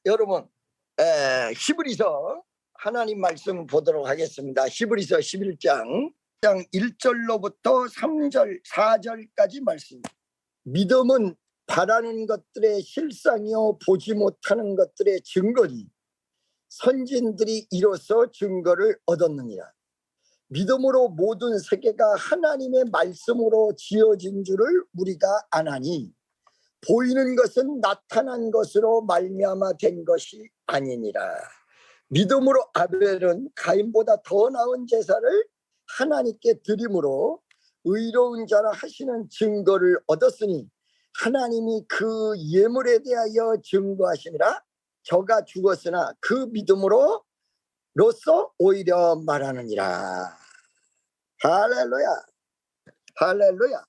여러분, 히브리서 하나님 말씀 보도록 하겠습니다. 히브리서 11장 1절로부터 3절, 4절까지 말씀. 믿음은 바라는 것들의 실상이요 보지 못하는 것들의 증거니 선진들이 이로써 증거를 얻었느니라. 믿음으로 모든 세계가 하나님의 말씀으로 지어진 줄을 우리가 아나니 보이는 것은 나타난 것으로 말미암아 된 것이 아니니라. 믿음으로 아벨은 가인보다 더 나은 제사를 하나님께 드림으로 의로운 자라 하시는 증거를 얻었으니 하나님이 그 예물에 대하여 증거하시니라. 저가 죽었으나 그 믿음으로서 오히려 말하느니라. 할렐루야, 할렐루야.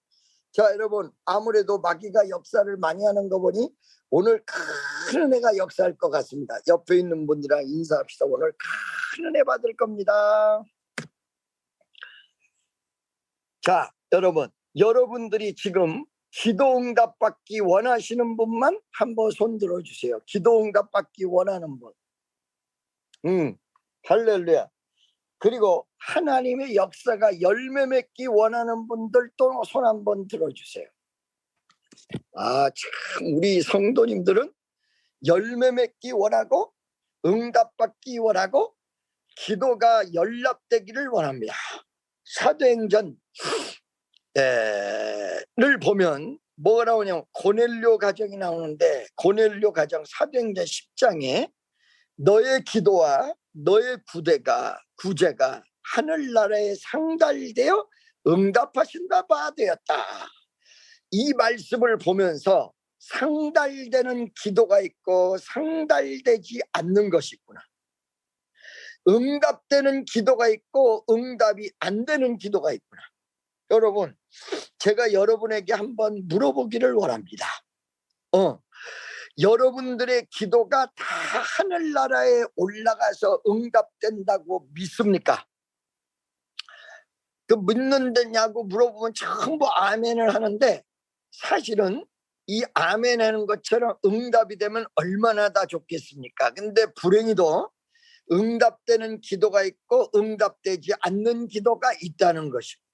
자, 여러분, 아무래도 마귀가 역사를 많이 하는 거 보니 오늘 큰 은혜가 역사할 것 같습니다. 옆에 있는 분들이랑 인사합시다. 오늘 큰 은혜 받을 겁니다. 자, 여러분, 여러분들이 지금 기도 응답 받기 원하시는 분만 한번 손 들어주세요. 기도 응답 받기 원하는 분. 할렐루야. 그리고 하나님의 역사가 열매 맺기 원하는 분들도 손 한번 들어주세요. 참 우리 성도님들은 열매 맺기 원하고 응답받기 원하고 기도가 연락되기를 원합니다. 사도행전을 보면 뭐가 나오냐면 고넬료 가정이 나오는데 고넬료 가정 사도행전 10장에 너의 기도와 너의 구제가 하늘나라에 상달되어 응답하신다 바 되었다. 이 말씀을 보면서 상달되는 기도가 있고 상달되지 않는 것이 있구나. 응답되는 기도가 있고 응답이 안 되는 기도가 있구나. 여러분, 제가 여러분에게 한번 물어보기를 원합니다. 여러분들의 기도가 다 하늘나라에 올라가서 응답된다고 믿습니까? 그 믿는다냐고 물어보면 전부 아멘을 하는데 사실은 이 아멘 하는 것처럼 응답이 되면 얼마나 다 좋겠습니까? 근데 불행히도 응답되는 기도가 있고 응답되지 않는 기도가 있다는 것입니다.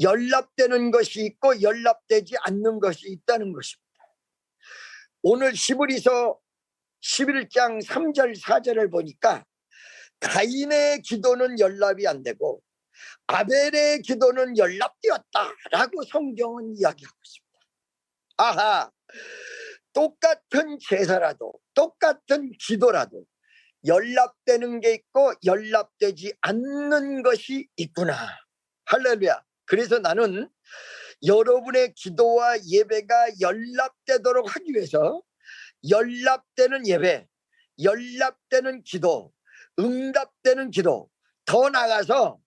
연락되는 것이 있고 연락되지 않는 것이 있다는 것입니다. 오늘 히브리서 11장 3절 4절을 보니까 가인의 기도는 연락이 안 되고 아벨의 기도는 연락되었다라고 성경은 이야기하고 있습니다. 아하, 똑같은 제사라도 똑같은 기도라도 연락되는 게 있고 연락되지 않는 것이 있구나. 할렐루야. 그래서 나는 여러분의 기도와 예배가 연락되도록 하기 위해서 연락되는 예배, 연락되는 기도, 응답되는 기도, 더 나아가서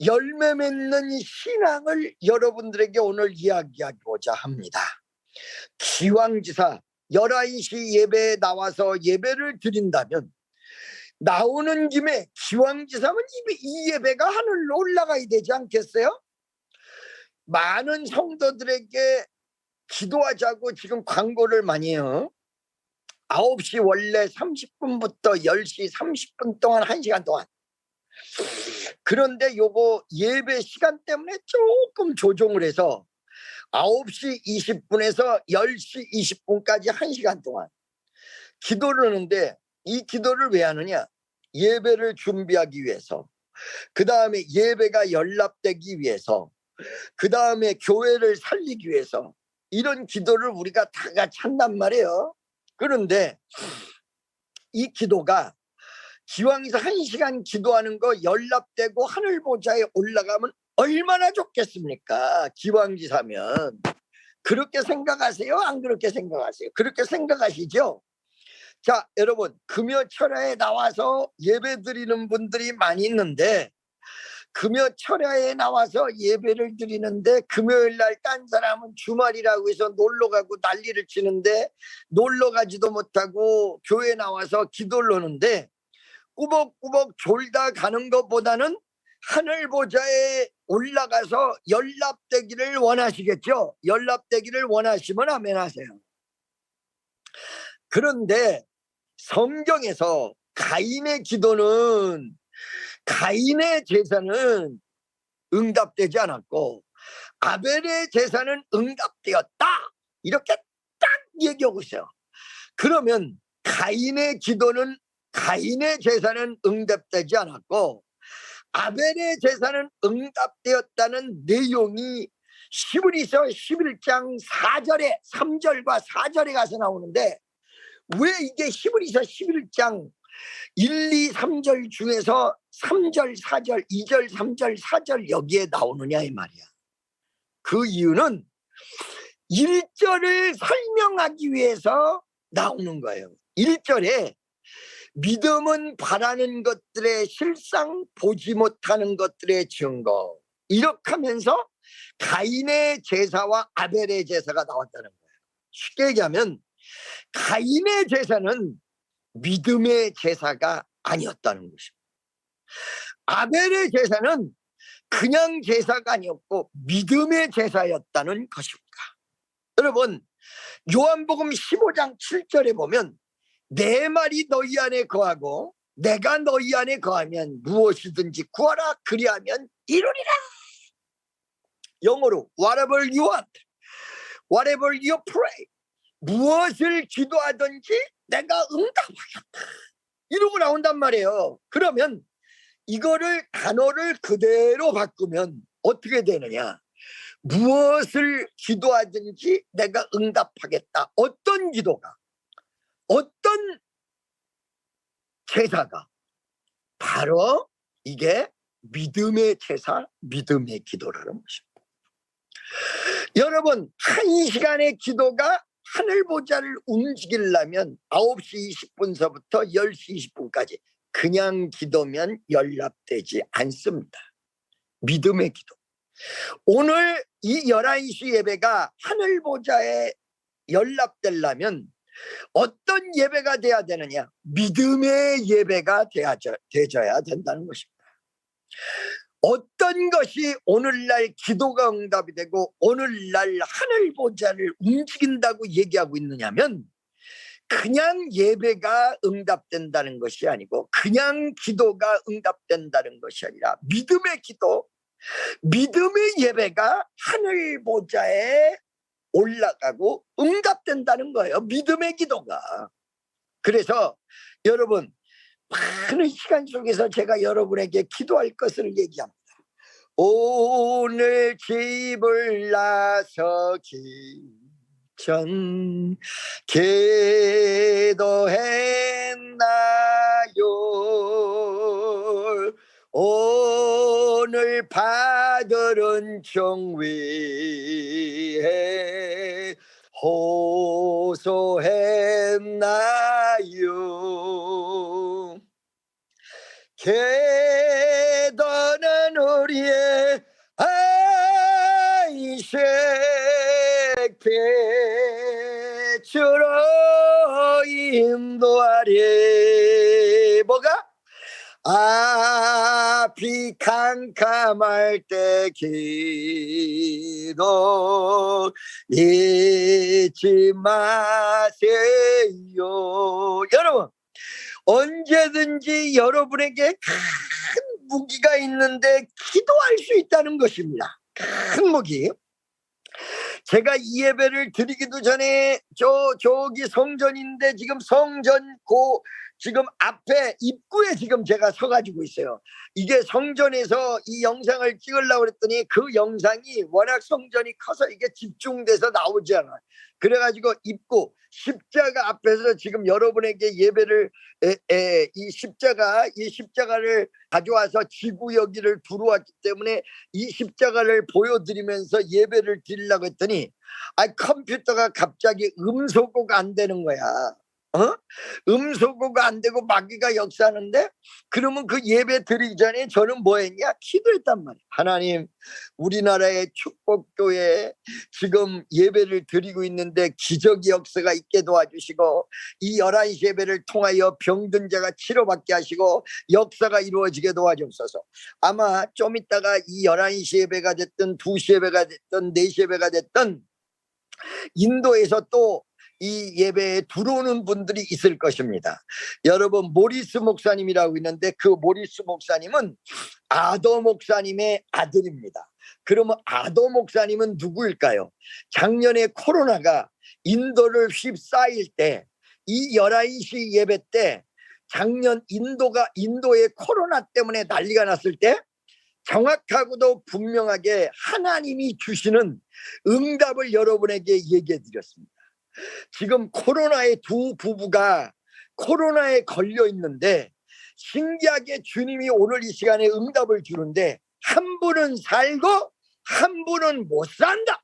열매 맺는 신앙을 여러분들에게 오늘 이야기하고자 합니다. 기왕지사 11시 예배에 나와서 예배를 드린다면 나오는 김에 기왕지사면 이 예배가 하늘로 올라가야 되지 않겠어요? 많은 성도들에게 기도하자고 지금 광고를 많이 해요. 9시 원래 30분부터 10시 30분 동안 1시간 동안. 그런데 요거 예배 시간 때문에 조금 조정을 해서 9시 20분에서 10시 20분까지 1시간 동안 기도를 하는데 이 기도를 왜 하느냐? 예배를 준비하기 위해서, 그 다음에 예배가 연락되기 위해서, 그 다음에 교회를 살리기 위해서 이런 기도를 우리가 다 같이 한단 말이에요. 그런데 이 기도가 기왕에서 1시간 기도하는 거 연락되고 하늘 보좌에 올라가면 얼마나 좋겠습니까? 기왕지사면. 그렇게 생각하세요? 안 그렇게 생각하세요? 그렇게 생각하시죠? 자, 여러분, 금요철야에 나와서 예배 드리는 분들이 많이 있는데 금요철야에 나와서 예배를 드리는데 금요일 날 딴 사람은 주말이라고 해서 놀러가고 난리를 치는데 놀러가지도 못하고 교회 나와서 기도를 하는데 꾸벅꾸벅 졸다 가는 것보다는 하늘 보좌에 올라가서 연락되기를 원하시겠죠? 연락되기를 원하시면 아멘 하세요. 그런데 성경에서 가인의 기도는, 가인의 제사는 응답되지 않았고 아벨의 제사는 응답되었다, 이렇게 딱 얘기하고 있어요. 그러면 가인의 기도는, 가인의 제사는 응답되지 않았고 아벨의 제사는 응답되었다는 내용이 히브리서 11장 4절에, 3절과 4절에 가서 나오는데, 왜 이게 히브리서 11장 1, 2, 3절 중에서 3절, 4절, 2절, 3절, 4절 여기에 나오느냐 이 말이야. 그 이유는 1절을 설명하기 위해서 나오는 거예요. 1절에 믿음은 바라는 것들의 실상, 보지 못하는 것들의 증거, 이렇게 하면서 가인의 제사와 아벨의 제사가 나왔다는 거예요. 쉽게 얘기하면 가인의 제사는 믿음의 제사가 아니었다는 것입니다. 아벨의 제사는 그냥 제사가 아니었고 믿음의 제사였다는 것입니다. 여러분, 요한복음 15장 7절에 보면 내 말이 너희 안에 거하고 내가 너희 안에 거하면 무엇이든지 구하라, 그리하면 이루리라. 영어로 whatever you want, whatever you pray, 무엇을 기도하든지 내가 응답하겠다, 이러고 나온단 말이에요. 그러면 이거를 단어를 그대로 바꾸면 어떻게 되느냐, 무엇을 기도하든지 내가 응답하겠다. 어떤 기도가, 어떤 제사가, 바로 이게 믿음의 제사, 믿음의 기도라는 것입니다. 여러분, 1시간의 기도가 하늘보좌를 움직이려면 9시 20분서부터 10시 20분까지 그냥 기도면 연락되지 않습니다. 믿음의 기도. 오늘 이 11시 예배가 하늘보좌에 연락되려면 어떤 예배가 돼야 되느냐, 믿음의 예배가 되어야 된다는 것입니다. 어떤 것이 오늘날 기도가 응답이 되고 오늘날 하늘보좌를 움직인다고 얘기하고 있느냐면, 그냥 예배가 응답된다는 것이 아니고 그냥 기도가 응답된다는 것이 아니라 믿음의 기도, 믿음의 예배가 하늘보좌에 올라가고 응답된다는 거예요. 믿음의 기도가. 그래서 여러분, 많은 시간 속에서 제가 여러분에게 기도할 것을 얘기합니다. 오늘 집을 나서기 전 기도했나요? 오늘 받은 정위에 호소했나요? 기도는 우리의 아이색 빛으로 인도하리. 뭐가? 앞이 캄캄할 때 기도 잊지 마세요. 여러분, 언제든지 여러분에게 큰 무기가 있는데 기도할 수 있다는 것입니다. 큰 무기. 제가 이 예배를 드리기도 전에 저기 성전인데, 지금 성전 지금 앞에 입구에 지금 제가 서가지고 있어요. 이게 성전에서 이 영상을 찍으려고 그랬더니 그 영상이 워낙 성전이 커서 이게 집중돼서 나오지 않아요. 그래가지고 입구 십자가 앞에서 지금 여러분에게 예배를 이 십자가를 가져와서 지구 여기를 들어왔기 때문에 이 십자가를 보여드리면서 예배를 드리려고 했더니 컴퓨터가 갑자기 음소거가 안 되는 거야. 음소거가 안 되고 마귀가 역사하는데, 그러면 그 예배 드리기 전에 저는 뭐 했냐? 기도했단 말이에요. 하나님, 우리나라의 축복교회에 지금 예배를 드리고 있는데 기적의 역사가 있게 도와주시고, 이 11시 예배를 통하여 병든 자가 치료받게 하시고 역사가 이루어지게 도와주옵소서. 아마 좀 이따가 이 11시 예배가 됐든 2시 예배가 됐든 4시 예배가 됐든 인도에서 또 이 예배에 들어오는 분들이 있을 것입니다. 여러분, 모리스 목사님이라고 있는데 그 모리스 목사님은 아더 목사님의 아들입니다. 그러면 아더 목사님은 누구일까요? 작년에 코로나가 인도를 휩싸일 때, 이 11시 예배 때 작년 인도의 코로나 때문에 난리가 났을 때 정확하고도 분명하게 하나님이 주시는 응답을 여러분에게 얘기해 드렸습니다. 지금 코로나의 두 부부가 코로나에 걸려 있는데 신기하게 주님이 오늘 이 시간에 응답을 주는데 한 분은 살고 한 분은 못 산다.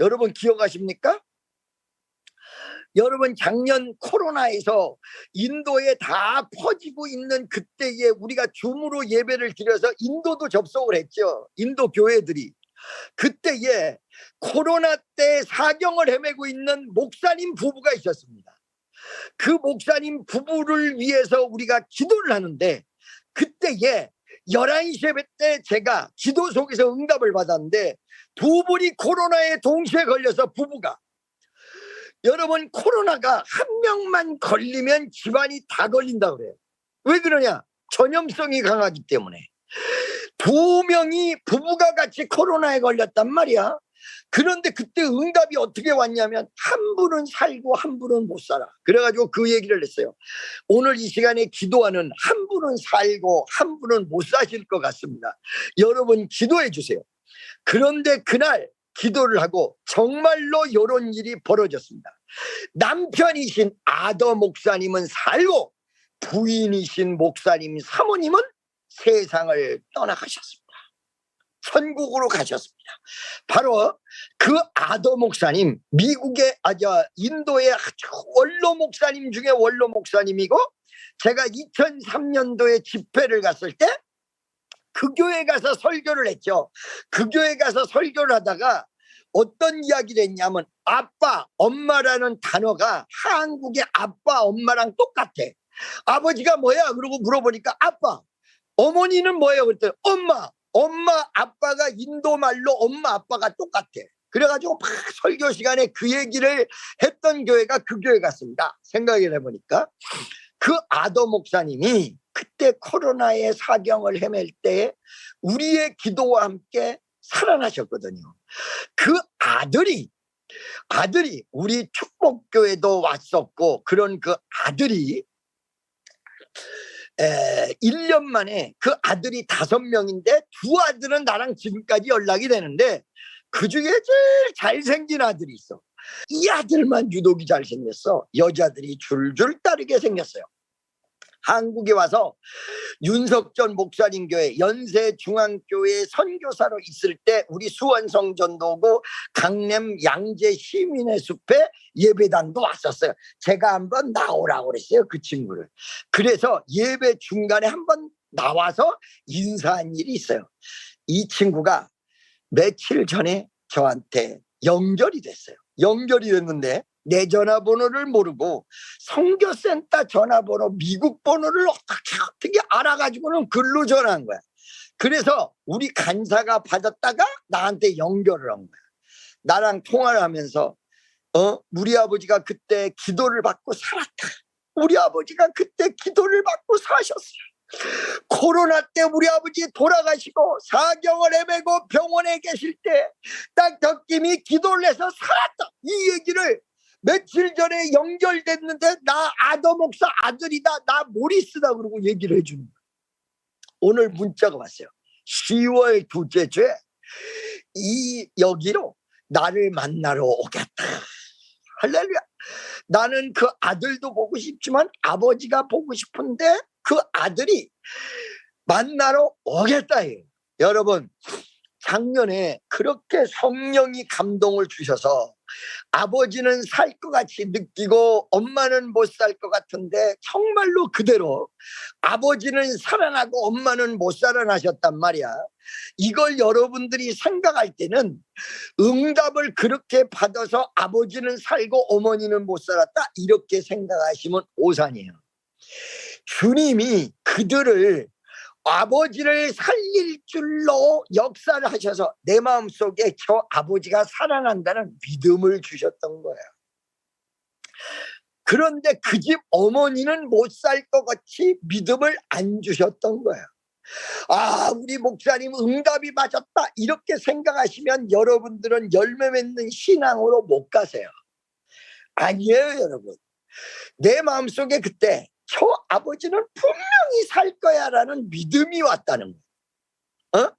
여러분 기억하십니까? 여러분, 작년 코로나에서 인도에 다 퍼지고 있는 그때에 우리가 줌으로 예배를 드려서 인도도 접속을 했죠. 인도 교회들이. 그때에 코로나 때 사경을 헤매고 있는 목사님 부부가 있었습니다. 그 목사님 부부를 위해서 우리가 기도를 하는데 그때에 11시 예배 때 제가 기도 속에서 응답을 받았는데 두 분이 코로나에 동시에 걸려서 부부가, 여러분, 코로나가 한 명만 걸리면 집안이 다 걸린다 그래요. 왜 그러냐? 전염성이 강하기 때문에. 두 명이 부부가 같이 코로나에 걸렸단 말이야. 그런데 그때 응답이 어떻게 왔냐면 한 분은 살고 한 분은 못 살아. 그래가지고 그 얘기를 했어요. 오늘 이 시간에 기도하는 한 분은 살고 한 분은 못 사실 것 같습니다. 여러분 기도해 주세요. 그런데 그날 기도를 하고 정말로 이런 일이 벌어졌습니다. 남편이신 아더 목사님은 살고 부인이신 목사님 사모님은 세상을 떠나가셨습니다. 천국으로 가셨습니다. 바로 그 아더 목사님, 미국의 인도의 아주 원로 목사님 중에 원로 목사님이고, 제가 2003년도에 집회를 갔을 때 그 교회 가서 설교를 했죠. 그 교회 가서 설교를 하다가 어떤 이야기를 했냐면 아빠, 엄마라는 단어가 한국의 아빠, 엄마랑 똑같아. 아버지가 뭐야? 그러고 물어보니까 아빠. 어머니는 뭐예요? 그랬더니 엄마, 아빠가 인도 말로 엄마, 아빠가 똑같아. 그래가지고 막 설교 시간에 그 얘기를 했던 교회가 그 교회 같습니다. 생각을 해보니까 그 아더 목사님이 그때 코로나의 사경을 헤맬 때 우리의 기도와 함께 살아나셨거든요. 그 아들이 우리 축복교회도 왔었고, 그런 그 아들이 1년 만에, 그 아들이 5명인데 두 아들은 나랑 지금까지 연락이 되는데 그 중에 제일 잘생긴 아들이 있어. 이 아들만 유독이 잘생겼어. 여자들이 줄줄 따르게 생겼어요. 한국에 와서 윤석전 목사님 교회 연세중앙교회 선교사로 있을 때 우리 수원성전도 오고 강남 양재 시민의 숲에 예배당도 왔었어요. 제가 한번 나오라고 그랬어요, 그 친구를. 그래서 예배 중간에 한번 나와서 인사한 일이 있어요. 이 친구가 며칠 전에 저한테 연결이 됐어요. 연결이 됐는데 내 전화번호를 모르고 선교센터 전화번호 미국 번호를 어떻게 알아가지고는 글로 전화한 거야. 그래서 우리 간사가 받았다가 나한테 연결을 한 거야. 나랑 통화를 하면서 우리 아버지가 그때 기도를 받고 살았다. 우리 아버지가 그때 기도를 받고 사셨어요. 코로나 때 우리 아버지 돌아가시고 사경을 헤매고 병원에 계실 때 딱 덕김이 기도를 해서 살았다. 이 얘기를 며칠 전에 연결됐는데 나 아더 목사 아들이다, 나 모리스다 그러고 얘기를 해주는 거야. 오늘 문자가 왔어요. 10월 둘째 주에 여기로 나를 만나러 오겠다. 할렐루야. 나는 그 아들도 보고 싶지만 아버지가 보고 싶은데 그 아들이 만나러 오겠다예요. 여러분, 작년에 그렇게 성령이 감동을 주셔서 아버지는 살 것 같이 느끼고 엄마는 못 살 것 같은데 정말로 그대로 아버지는 살아나고 엄마는 못 살아나셨단 말이야. 이걸 여러분들이 생각할 때는 응답을 그렇게 받아서 아버지는 살고 어머니는 못 살았다 이렇게 생각하시면 오산이에요. 주님이 그들을 아버지를 살릴 줄로 역사를 하셔서 내 마음속에 저 아버지가 살아난다는 믿음을 주셨던 거예요. 그런데 그 집 어머니는 못 살 것 같이 믿음을 안 주셨던 거예요. 아, 우리 목사님 응답이 맞았다 이렇게 생각하시면 여러분들은 열매 맺는 신앙으로 못 가세요. 아니에요, 여러분. 내 마음속에 그때 저 아버지는 분명히 살 거야 라는 믿음이 왔다는 거예요.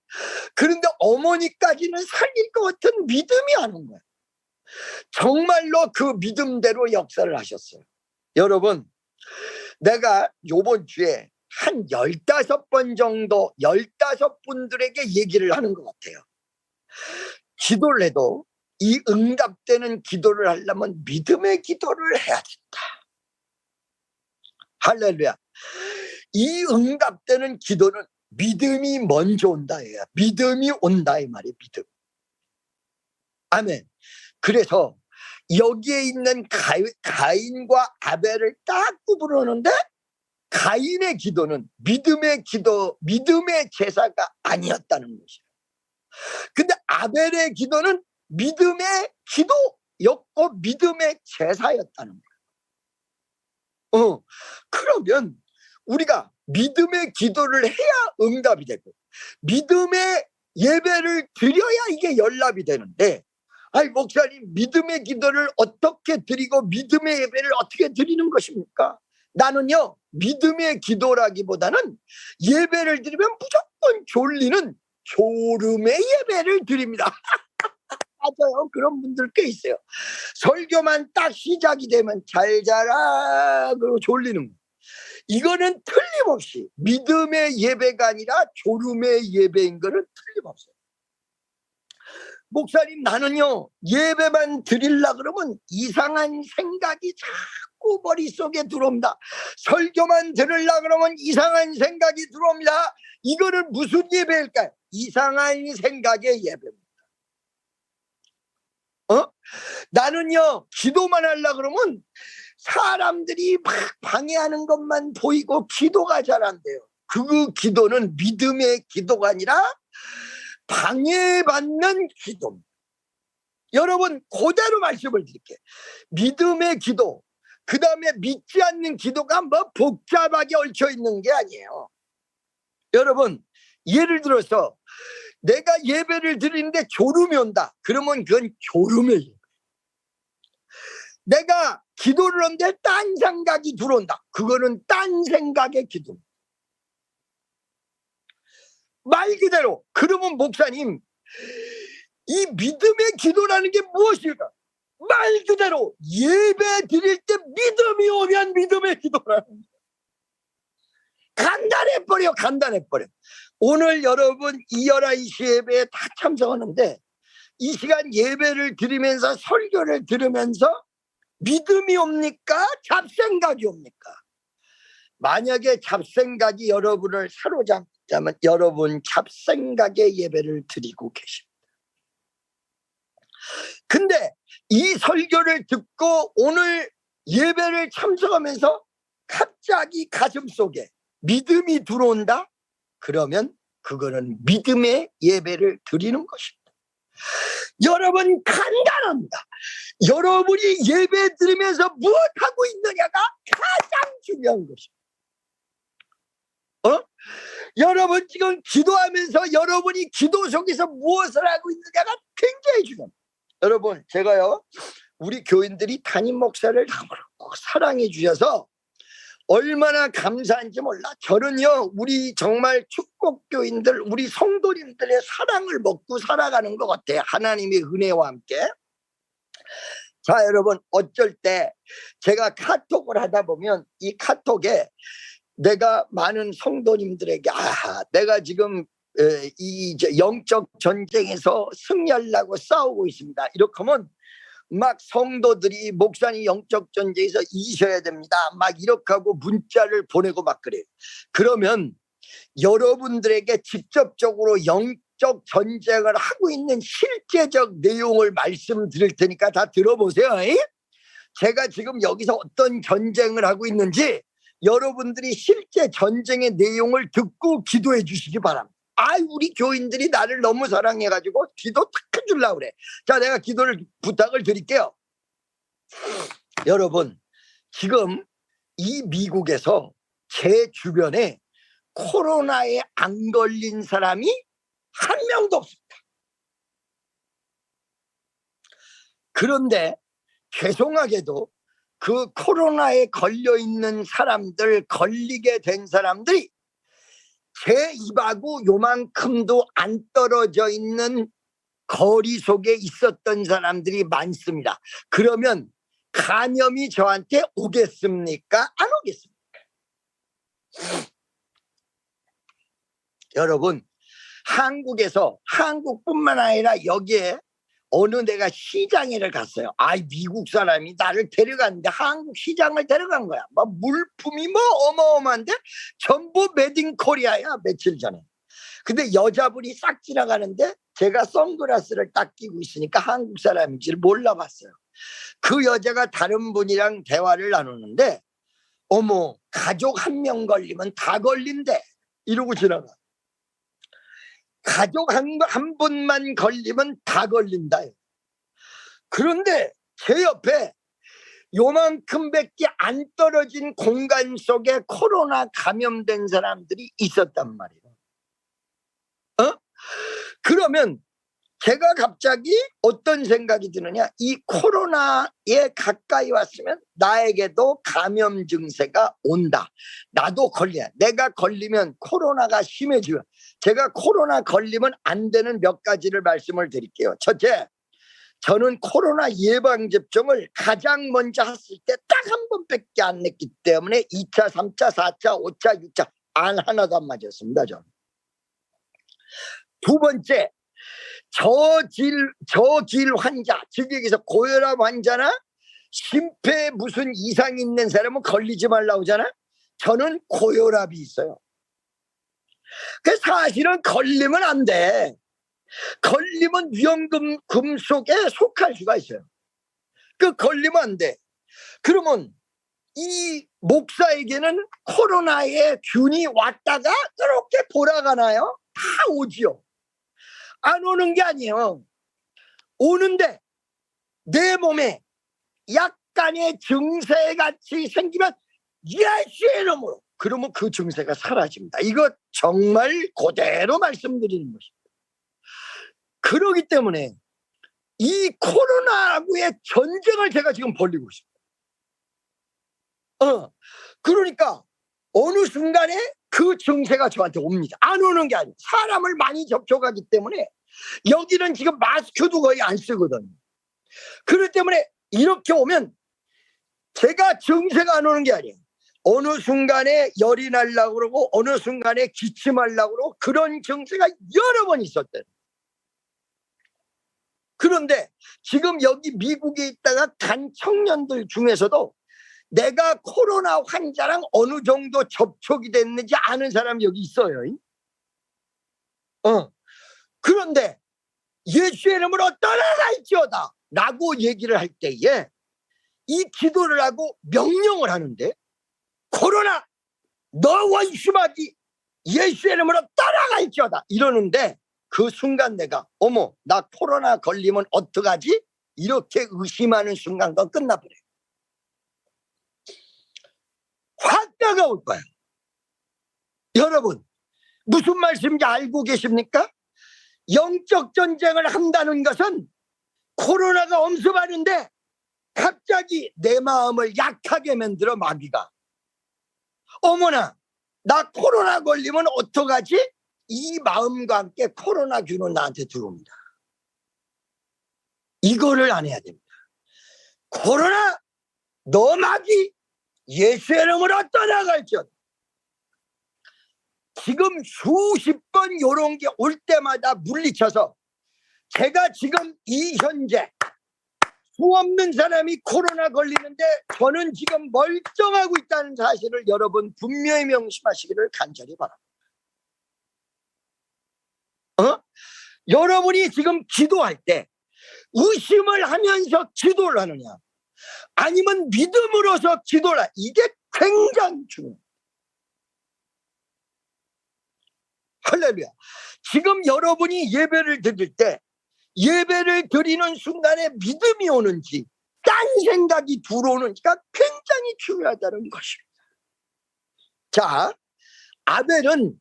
그런데 어머니까지는 살릴 것 같은 믿음이 안 온 거예요. 정말로 그 믿음대로 역사를 하셨어요. 여러분, 내가 요번 주에 한 15번 정도 15분들에게 얘기를 하는 것 같아요. 기도를 해도 이 응답되는 기도를 하려면 믿음의 기도를 해야 된다. 할렐루야. 이 응답되는 기도는 믿음이 먼저 온다. 믿음이 온다 이 말이에요. 믿음. 아멘. 그래서 여기에 있는 가인과 아벨을 딱 구분하는데 가인의 기도는 믿음의 기도, 믿음의 제사가 아니었다는 것이에요. 근데 아벨의 기도는 믿음의 기도였고 믿음의 제사였다는 거예요. 그러면 우리가 믿음의 기도를 해야 응답이 되고 믿음의 예배를 드려야 이게 연락이 되는데, 아니 목사님 믿음의 기도를 어떻게 드리고 믿음의 예배를 어떻게 드리는 것입니까? 나는요 믿음의 기도라기보다는 예배를 드리면 무조건 졸리는 졸음의 예배를 드립니다. 맞아요. 그런 분들 꽤 있어요. 설교만 딱 시작이 되면 잘 자라 그러고 졸리는 거. 이거는 틀림없이 믿음의 예배가 아니라 졸음의 예배인 거는 틀림없어요. 목사님 나는요 예배만 드리려고 그러면 이상한 생각이 자꾸 머릿속에 들어옵니다. 설교만 들으려고 그러면 이상한 생각이 들어옵니다. 이거는 무슨 예배일까요? 이상한 생각의 예배입니다. 나는요 기도만 하려고 그러면 사람들이 막 방해하는 것만 보이고 기도가 잘 안 돼요. 그 기도는 믿음의 기도가 아니라 방해받는 기도입니다. 여러분 그대로 말씀을 드릴게요. 믿음의 기도, 그 다음에 믿지 않는 기도가 뭐 복잡하게 얽혀 있는 게 아니에요. 여러분 예를 들어서 내가 예배를 드리는데 졸음이 온다. 그러면 그건 졸음의 예배. 내가 기도를 하는데 딴 생각이 들어온다. 그거는 딴 생각의 기도입니다. 말 그대로 그러면 목사님 이 믿음의 기도라는 게 무엇일까? 말 그대로 예배 드릴 때 믿음이 오면 믿음의 기도라는 거예요. 간단해버려. 간단해버려. 오늘 여러분 이 11시 예배에 다 참석하는데 이 시간 예배를 드리면서 설교를 들으면서 믿음이 옵니까? 잡생각이 옵니까? 만약에 잡생각이 여러분을 사로잡자면 여러분 잡생각의 예배를 드리고 계십니다. 근데 이 설교를 듣고 오늘 예배를 참석하면서 갑자기 가슴속에 믿음이 들어온다? 그러면 그거는 믿음의 예배를 드리는 것입니다. 여러분 간단합니다. 여러분이 예배 드리면서 무엇하고 있느냐가 가장 중요한 것입니다. 여러분 지금 기도하면서 여러분이 기도 속에서 무엇을 하고 있느냐가 굉장히 중요합니다. 여러분 제가요 우리 교인들이 담임 목사를 너무 사랑해 주셔서 얼마나 감사한지 몰라. 저는요 우리 정말 축복교인들 우리 성도님들의 사랑을 먹고 살아가는 것 같아요. 하나님의 은혜와 함께. 자 여러분 어쩔 때 제가 카톡을 하다 보면 이 카톡에 내가 많은 성도님들에게 내가 지금 이 영적 전쟁에서 승리하려고 싸우고 있습니다. 이렇게 하면 막 성도들이 목사님 영적 전쟁에서 이기셔야 됩니다. 막 이렇게 하고 문자를 보내고 막 그래요. 그러면 여러분들에게 직접적으로 영적 전쟁을 하고 있는 실제적 내용을 말씀드릴 테니까 다 들어보세요. 제가 지금 여기서 어떤 전쟁을 하고 있는지 여러분들이 실제 전쟁의 내용을 듣고 기도해 주시기 바랍니다. 우리 교인들이 나를 너무 사랑해가지고 기도 탁 해주려고 그래. 자 내가 기도를 부탁을 드릴게요. 여러분 지금 이 미국에서 제 주변에 코로나에 안 걸린 사람이 한 명도 없습니다. 그런데 죄송하게도 그 코로나에 걸려 있는 사람들, 걸리게 된 사람들이 제 입하고 요만큼도 안 떨어져 있는 거리 속에 있었던 사람들이 많습니다. 그러면 감염이 저한테 오겠습니까? 안 오겠습니까? 여러분, 한국에서, 한국뿐만 아니라 여기에 어느 내가 시장에를 갔어요. 미국 사람이 나를 데려갔는데 한국 시장을 데려간 거야. 뭐 물품이 뭐 어마어마한데 전부 메드 인 코리아야, 며칠 전에. 근데 여자분이 싹 지나가는데 제가 선글라스를 딱 끼고 있으니까 한국 사람인지를 몰라봤어요. 그 여자가 다른 분이랑 대화를 나누는데 어머, 가족 한 명 걸리면 다 걸린대 이러고 지나가. 가족 한 분만 걸리면 다 걸린다. 그런데 제 옆에 요만큼밖에 안 떨어진 공간 속에 코로나 감염된 사람들이 있었단 말이에요. 그러면 제가 갑자기 어떤 생각이 드느냐, 이 코로나에 가까이 왔으면 나에게도 감염 증세가 온다. 나도 걸려야, 내가 걸리면 코로나가 심해지면, 제가 코로나 걸리면 안 되는 몇 가지를 말씀을 드릴게요. 첫째, 저는 코로나 예방접종을 가장 먼저 했을 때 딱 한 번밖에 안 냈기 때문에 2차, 3차, 4차, 5차, 6차 안 하나도 안 맞았습니다. 저는. 두 번째, 저질 환자, 즉 여기서 고혈압 환자나 심폐에 무슨 이상이 있는 사람은 걸리지 말라고 하잖아. 저는 고혈압이 있어요. 그 사실은 걸리면 안 돼. 걸리면 위험금 속에 속할 수가 있어요. 그 걸리면 안 돼. 그러면 이 목사에게는 코로나의 균이 왔다가 그렇게 돌아가나요? 다 오지요. 안 오는 게 아니에요. 오는데 내 몸에 약간의 증세같이 생기면 예수의 이름으로, 그러면 그 증세가 사라집니다. 이거 정말 그대로 말씀드리는 것입니다. 그러기 때문에 이 코로나하고의 전쟁을 제가 지금 벌이고 있습니다. 그러니까 어느 순간에 그 증세가 저한테 옵니다. 안 오는 게 아니에요. 사람을 많이 접촉하기 때문에 여기는 지금 마스크도 거의 안 쓰거든요. 그렇기 때문에 이렇게 오면 제가 증세가 안 오는 게 아니에요. 어느 순간에 열이 나려고 그러고 어느 순간에 기침하려고 그러고 그런 증세가 여러 번 있었대요. 그런데 지금 여기 미국에 있다가 간 청년들 중에서도 내가 코로나 환자랑 어느 정도 접촉이 됐는지 아는 사람이 여기 있어요. 그런데 예수의 이름으로 떠나갈지어다 라고 얘기를 할 때에 이 기도를 하고 명령을 하는데, 코로나 너 원수마귀 예수의 이름으로 떠나갈지어다 이러는데, 그 순간 내가 어머, 나 코로나 걸리면 어떡하지? 이렇게 의심하는 순간과 끝나버려요. 확 다가올 거예요. 여러분, 무슨 말씀인지 알고 계십니까? 영적 전쟁을 한다는 것은 코로나가 엄습하는데 갑자기 내 마음을 약하게 만들어 마귀가. 어머나, 나 코로나 걸리면 어떡하지? 이 마음과 함께 코로나균은 나한테 들어옵니다. 이거를 안 해야 됩니다. 코로나 너 마귀 예수의 이름으로 떠나갈지어다. 지금 수십 번 이런 게 올 때마다 물리쳐서 제가 지금 이 현재 수 없는 사람이 코로나 걸리는데 저는 지금 멀쩡하고 있다는 사실을 여러분 분명히 명심하시기를 간절히 바랍니다. 여러분이 지금 기도할 때 의심을 하면서 기도를 하느냐 아니면 믿음으로서 기도를 하느냐, 이게 굉장히 중요해요. 할렐루야. 지금 여러분이 예배를 드릴 때 예배를 드리는 순간에 믿음이 오는지 딱 딴 생각이 들어오는지가 굉장히 중요하다는 것입니다. 자, 아벨은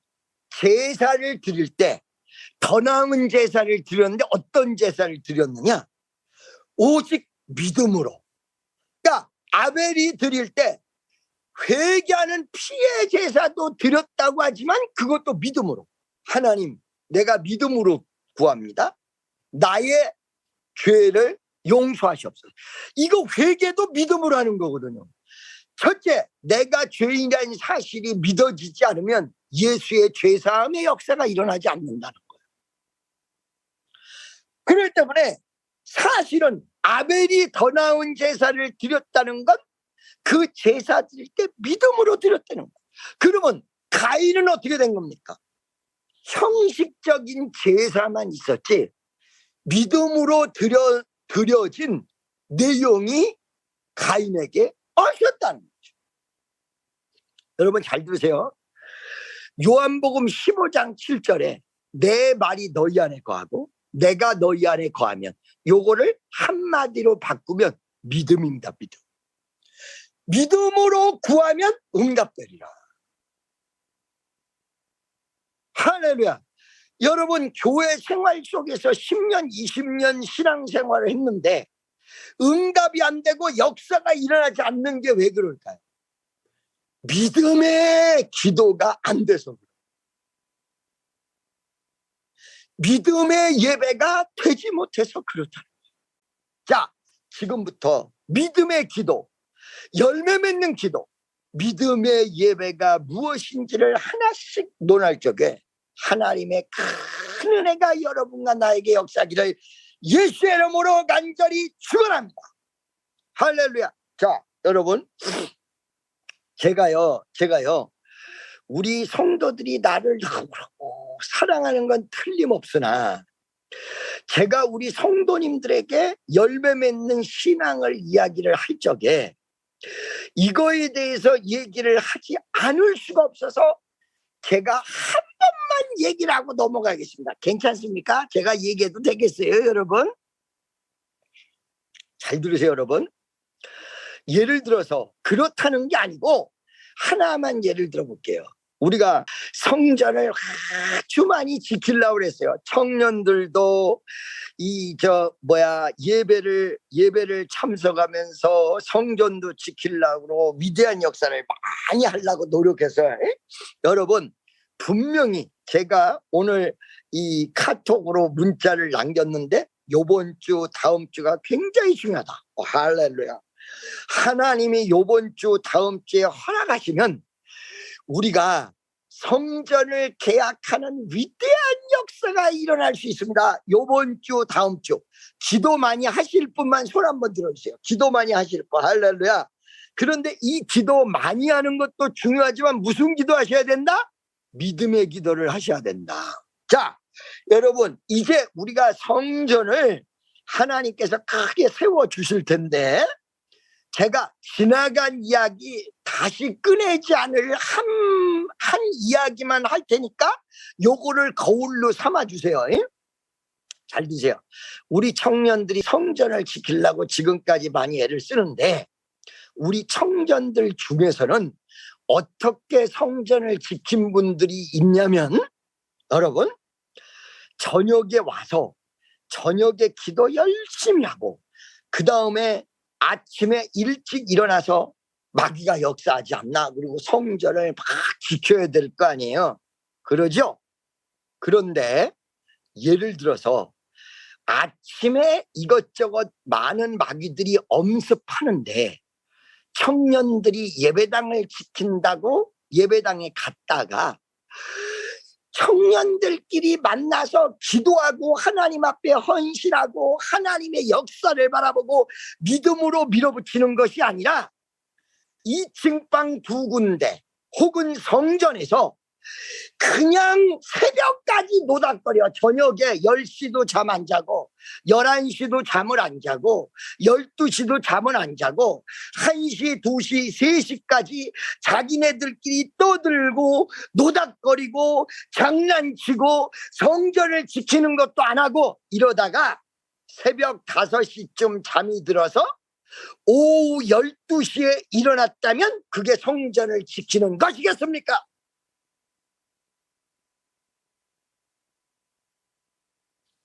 제사를 드릴 때 더 나은 제사를 드렸는데 어떤 제사를 드렸느냐? 오직 믿음으로. 그러니까 아벨이 드릴 때 회개하는 피의 제사도 드렸다고 하지만 그것도 믿음으로. 하나님, 내가 믿음으로 구합니다. 나의 죄를 용서하시옵소서. 이거 회개도 믿음으로 하는 거거든요. 첫째, 내가 죄인이라는 사실이 믿어지지 않으면 예수의 죄사함의 역사가 일어나지 않는다는 거예요. 그렇기 때문에 사실은 아벨이 더 나은 제사를 드렸다는 건 그 제사 드릴 때 믿음으로 드렸다는 거예요. 그러면 가인은 어떻게 된 겁니까? 형식적인 제사만 있었지 믿음으로 드려진 내용이 가인에게 없었다는 거죠. 여러분 잘 들으세요. 요한복음 15장 7절에 내 말이 너희 안에 거하고 내가 너희 안에 거하면, 요거를 한마디로 바꾸면 믿음입니다. 믿음. 믿음으로 구하면 응답되리라. 할렐루야. 여러분 교회 생활 속에서 10년 20년 신앙생활을 했는데 응답이 안 되고 역사가 일어나지 않는 게 왜 그럴까요? 믿음의 기도가 안 돼서 그래요. 믿음의 예배가 되지 못해서 그렇다는 거예요. 자, 지금부터 믿음의 기도, 열매 맺는 기도, 믿음의 예배가 무엇인지를 하나씩 논할 적에 하나님의 큰 은혜가 여러분과 나에게 역사하기를 예수의 이름으로 간절히 축원합니다. 할렐루야. 자, 여러분, 제가요 우리 성도들이 나를 사랑하는 건 틀림없으나 제가 우리 성도님들에게 열매 맺는 신앙을 이야기를 할 적에 이거에 대해서 얘기를 하지 않을 수가 없어서 제가 한 번만 얘기를 하고 넘어가겠습니다. 괜찮습니까? 제가 얘기해도 되겠어요, 여러분? 잘 들으세요, 여러분. 예를 들어서 그렇다는 게 아니고 하나만 예를 들어볼게요. 우리가 성전을 아주 많이 지키려고 그랬어요. 청년들도 예배를 참석하면서 성전도 지키려고 위대한 역사를 많이 하려고 노력해서 여러분, 분명히 제가 오늘 이 카톡으로 문자를 남겼는데 요번 주 다음 주가 굉장히 중요하다. 할렐루야. 하나님이 요번 주 다음 주에 허락하시면 우리가 성전을 계약하는 위대한 역사가 일어날 수 있습니다. 요번 주 다음 주 기도 많이 하실 분만 손 한번 들어주세요. 기도 많이 하실 분. 할렐루야. 그런데 이 기도 많이 하는 것도 중요하지만 무슨 기도 하셔야 된다? 믿음의 기도를 하셔야 된다. 자, 여러분, 이제 우리가 성전을 하나님께서 크게 세워주실 텐데 제가 지나간 이야기 다시 꺼내지 않을 한 이야기만 할 테니까 요거를 거울로 삼아주세요. 잘 드세요. 우리 청년들이 성전을 지키려고 지금까지 많이 애를 쓰는데 우리 청년들 중에서는 어떻게 성전을 지킨 분들이 있냐면 여러분, 저녁에 와서 저녁에 기도 열심히 하고 그 다음에 아침에 일찍 일어나서 마귀가 역사하지 않나, 그리고 성전을 막 지켜야 될 거 아니에요. 그러죠? 그런데 예를 들어서 아침에 이것저것 많은 마귀들이 엄습하는데 청년들이 예배당을 지킨다고 예배당에 갔다가 청년들끼리 만나서 기도하고 하나님 앞에 헌신하고 하나님의 역사를 바라보고 믿음으로 밀어붙이는 것이 아니라 2층 방 2군데 혹은 성전에서 그냥 새벽까지 노닥거려. 저녁에 10시도 잠 안 자고 11시도 잠을 안 자고 12시도 잠을 안 자고 1시, 2시, 3시까지 자기네들끼리 떠들고 노닥거리고 장난치고 성전을 지키는 것도 안 하고 이러다가 새벽 5시쯤 잠이 들어서 오후 12시에 일어났다면 그게 성전을 지키는 것이겠습니까?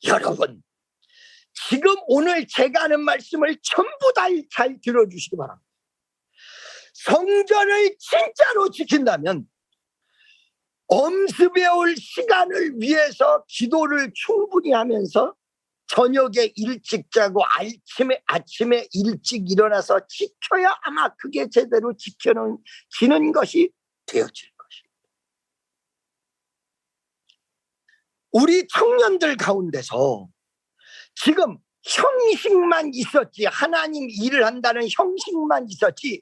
여러분, 지금 오늘 제가 하는 말씀을 전부 다 잘 들어주시기 바랍니다. 성전을 진짜로 지킨다면 엄습에 올 시간을 위해서 기도를 충분히 하면서 저녁에 일찍 자고 아침에 일찍 일어나서 지켜야 아마 그게 제대로 지키는 것이 되어질 것입니다. 우리 청년들 가운데서 지금 형식만 있었지, 하나님 일을 한다는 형식만 있었지,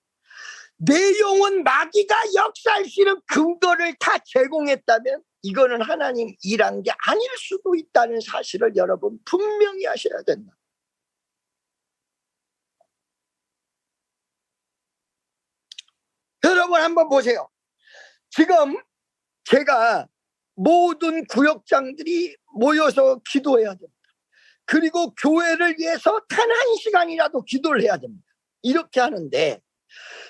내용은 마귀가 역사할 수 있는 근거를 다 제공했다면 이거는 하나님 일한 게 아닐 수도 있다는 사실을 여러분 분명히 하셔야 된다. 여러분 한번 보세요. 지금 제가 모든 구역장들이 모여서 기도해야 됩니다. 그리고 교회를 위해서 단 1시간이라도 기도를 해야 됩니다. 이렇게 하는데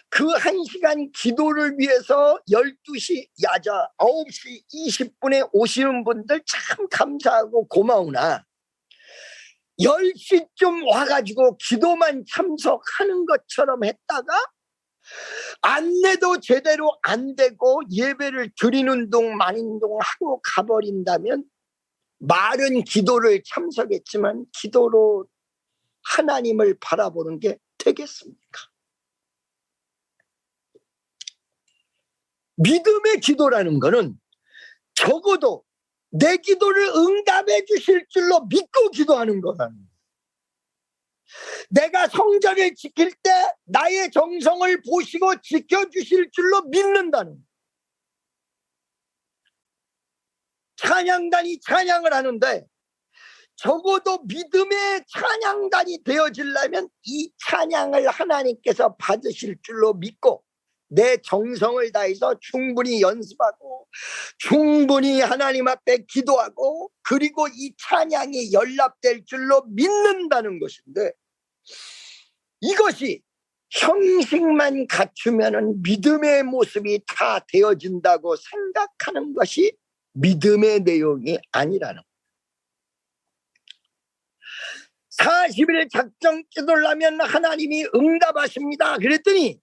그 1시간 기도를 위해서 12시, 9시 20분에 오시는 분들 참 감사하고 고마우나 10시쯤 와가지고 기도만 참석하는 것처럼 했다가 안내도 제대로 안 되고 예배를 드리는 동 마는 동 하고 가버린다면 말은 기도를 참석했지만 기도로 하나님을 바라보는 게 되겠습니까? 믿음의 기도라는 거는 적어도 내 기도를 응답해 주실 줄로 믿고 기도하는 거라는 거예요. 내가 성전을 지킬 때 나의 정성을 보시고 지켜주실 줄로 믿는다는 거예요. 찬양단이 찬양을 하는데 적어도 믿음의 찬양단이 되어지려면 이 찬양을 하나님께서 받으실 줄로 믿고 내 정성을 다해서 충분히 연습하고 충분히 하나님 앞에 기도하고 그리고 이 찬양이 연락될 줄로 믿는다는 것인데 이것이 형식만 갖추면 믿음의 모습이 다 되어진다고 생각하는 것이 믿음의 내용이 아니라는 거예요. 40일 작정 기도를 하면 하나님이 응답하십니다. 그랬더니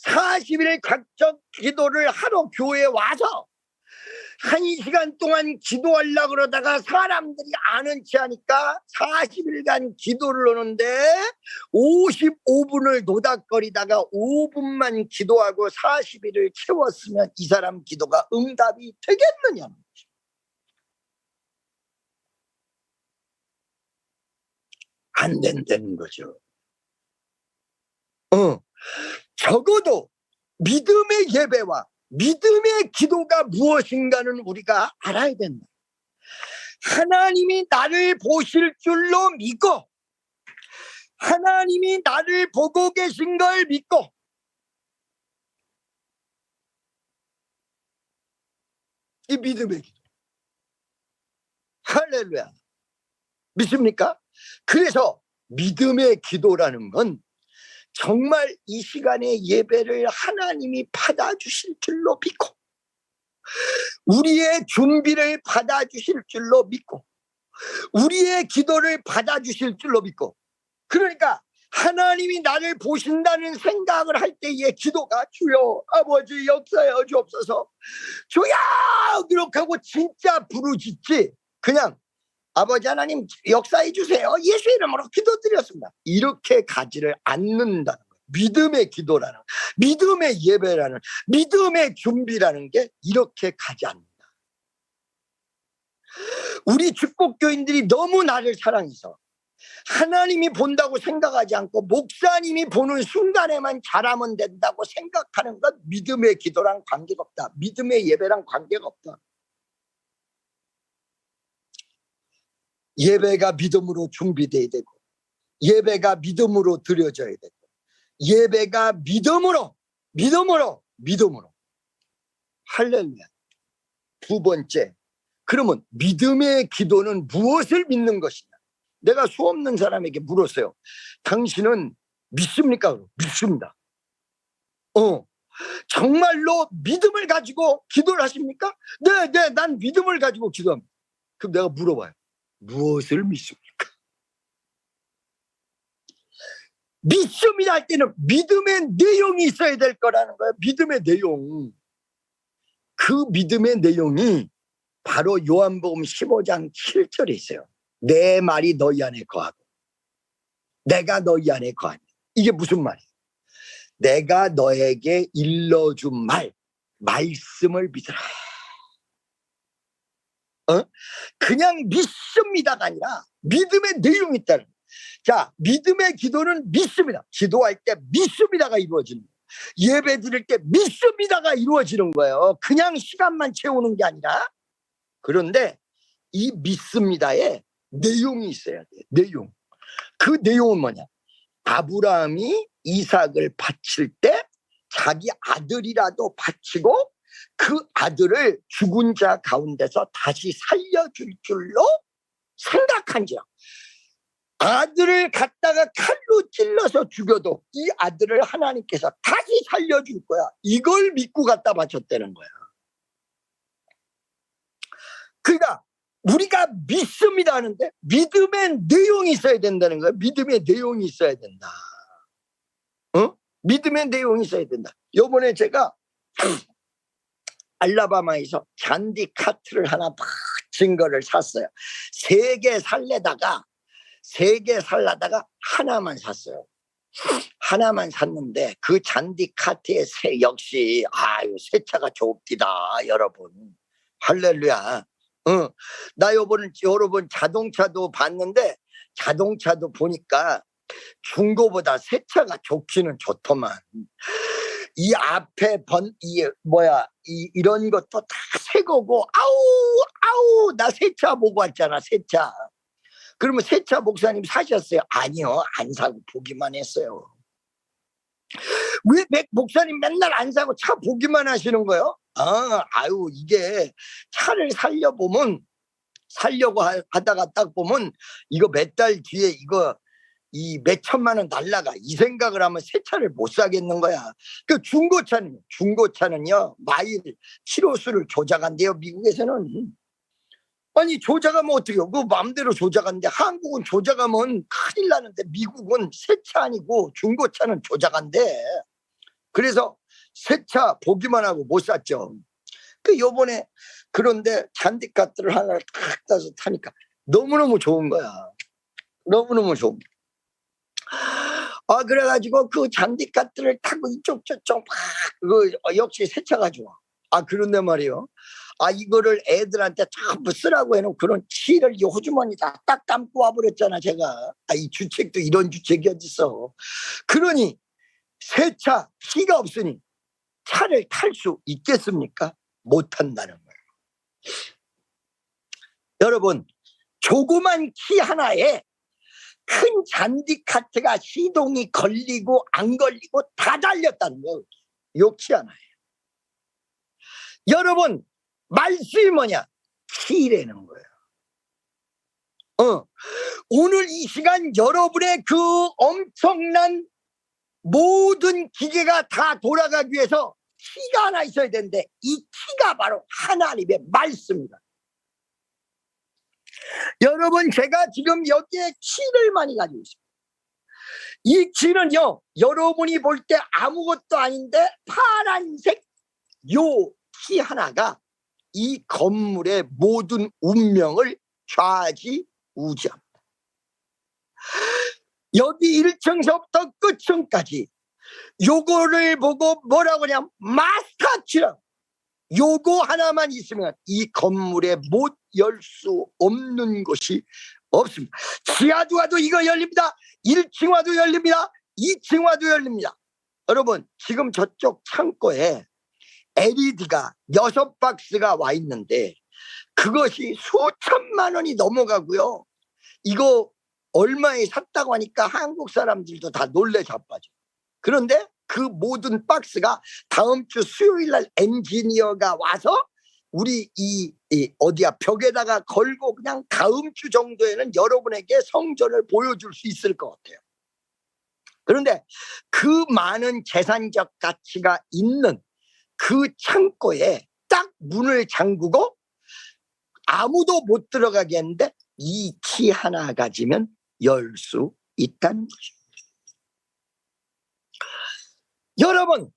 40일 작정 기도를 하러 교회에 와서 1시간 동안 기도하려고 그러다가 사람들이 아는 체 하니까 40일간 기도를 하는데 55분을 노닥거리다가 5분만 기도하고 40일을 채웠으면 이 사람 기도가 응답이 되겠느냐. 안 된다는 거죠. 적어도 믿음의 예배와 믿음의 기도가 무엇인가는 우리가 알아야 된다. 하나님이 나를 보실 줄로 믿고 하나님이 나를 보고 계신 걸 믿고 이 믿음의 기도. 할렐루야. 믿습니까? 그래서 믿음의 기도라는 건 정말 이 시간에 예배를 하나님이 받아주실 줄로 믿고 우리의 준비를 받아주실 줄로 믿고 우리의 기도를 받아주실 줄로 믿고 그러니까 하나님이 나를 보신다는 생각을 할 때의 기도가 주여 아버지 역사여 주옵소서 주여 이렇게 하고 진짜 부르짖지 그냥 아버지 하나님 역사해 주세요 예수 이름으로 기도드렸습니다 이렇게 가지를 않는다는 거예요. 믿음의 기도라는 믿음의 예배라는 믿음의 준비라는 게 이렇게 가지 않는다. 우리 축복교인들이 너무 나를 사랑해서 하나님이 본다고 생각하지 않고 목사님이 보는 순간에만 잘하면 된다고 생각하는 건 믿음의 기도랑 관계가 없다. 믿음의 예배랑 관계가 없다. 예배가 믿음으로 준비돼야 되고 예배가 믿음으로 드려져야 되고 예배가 믿음으로 할렐루야. 두 번째, 그러면 믿음의 기도는 무엇을 믿는 것이냐. 내가 수없는 사람에게 물었어요. 당신은 믿습니까? 믿습니다. 정말로 믿음을 가지고 기도를 하십니까? 네, 난 믿음을 가지고 기도합니다. 그럼 내가 물어봐요. 무엇을 믿습니까? 믿습니다 할 때는 믿음의 내용이 있어야 될 거라는 거예요. 믿음의 내용. 그 믿음의 내용이 바로 요한복음 15장 7절에 있어요. 내 말이 너희 안에 거하고 내가 너희 안에 거하니. 이게 무슨 말이에요? 내가 너에게 일러준 말씀을 믿으라. 그냥 믿습니다가 아니라 믿음의 내용이 있다는 거예요. 자, 믿음의 기도는 믿습니다. 기도할 때 믿습니다가 이루어지는 거예요. 예배 드릴 때 믿습니다가 이루어지는 거예요. 그냥 시간만 채우는 게 아니라. 그런데 이 믿습니다에 내용이 있어야 돼요. 내용. 그 내용은 뭐냐? 아브라함이 이삭을 바칠 때 자기 아들이라도 바치고 그 아들을 죽은 자 가운데서 다시 살려줄 줄로 생각한지라. 아들을 갖다가 칼로 찔러서 죽여도 이 아들을 하나님께서 다시 살려줄 거야. 이걸 믿고 갖다 바쳤다는 거야. 그러니까 우리가 믿습니다 하는데 믿음의 내용이 있어야 된다는 거야. 믿음의 내용이 있어야 된다. 믿음의 내용이 있어야 된다. 요번에 제가 알라바마에서 잔디 카트를 하나 막 증거를 샀어요. 3개 살려다가 하나만 샀어요. 하나만 샀는데 그 잔디 카트에 역시 세차가 좋옵디다 여러분. 할렐루야. 나 여러 번 자동차도 봤는데 자동차도 보니까 중고보다 새 차가 좋기는 좋더만. 이 앞에 이런 것도 다 새 거고 아우 나 새 차 보고 왔잖아. 새 차. 그러면 새 차 목사님 사셨어요? 아니요, 안 사고 보기만 했어요. 왜 목사님 맨날 안 사고 차 보기만 하시는 거예요? 이게 차를 살려고 하다가 딱 보면 이거 몇 달 뒤에 이거 이 몇 천만 원 날라가 이 생각을 하면 새 차를 못 사겠는 거야. 그 중고차는요 마일 키로수를 조작한대요. 미국에서는. 아니 조작하면 어떡해요? 그 마음대로 조작하는데 한국은 조작하면 큰일 나는데 미국은 새 차 아니고 중고차는 조작한대. 그래서 새 차 보기만 하고 못 샀죠. 그 요번에 그런데 잔디카트를 하나를 탁 따서 타니까 너무너무 좋은 거야. 너무너무 좋은 거야. 그래가지고 그 잔디카트를 타고 이쪽 저쪽 막 역시 새 차가 좋아. 그런데 말이요. 이거를 애들한테 전부 쓰라고 해놓은 그런 키를 이 호주머니다 딱 감고 와버렸잖아 제가. 이 주책도 이런 주책이 어딨어. 그러니 새 차 키가 없으니 차를 탈 수 있겠습니까? 못한다는 거예요. 여러분 조그만 키 하나에 큰 잔디카트가 시동이 걸리고 안 걸리고 다 달렸다는 거예요. 요 키 하나에. 여러분 말씀이 뭐냐? 키라는 거예요. 오늘 이 시간 여러분의 그 엄청난 모든 기계가 다 돌아가기 위해서 키가 하나 있어야 되는데 이 키가 바로 하나님의 말씀입니다. 여러분 제가 지금 여기에 키를 많이 가지고 있습니다. 이 키는요 여러분이 볼 때 아무것도 아닌데 파란색 요 키 하나가 이 건물의 모든 운명을 좌지우지합니다. 여기 1층서부터 끝층까지 요거를 보고 뭐라고 하냐면 마스터키라고. 요거 하나만 있으면 이 건물에 못 열 수 없는 곳이 없습니다. 지하도 와도 이거 열립니다. 1층 와도 열립니다. 2층 와도 열립니다. 여러분 지금 저쪽 창고에 LED가 6박스가 와 있는데 그것이 수천만 원이 넘어가고요. 이거 얼마에 샀다고 하니까 한국 사람들도 다 놀래 자빠져. 그런데 그 모든 박스가 다음 주 수요일 날 엔지니어가 와서 우리 벽에다가 걸고 그냥 다음 주 정도에는 여러분에게 성전을 보여줄 수 있을 것 같아요. 그런데 그 많은 재산적 가치가 있는 그 창고에 딱 문을 잠그고 아무도 못 들어가게 했는데 이 키 하나 가지면 열 수 있다는 거죠. 여러분,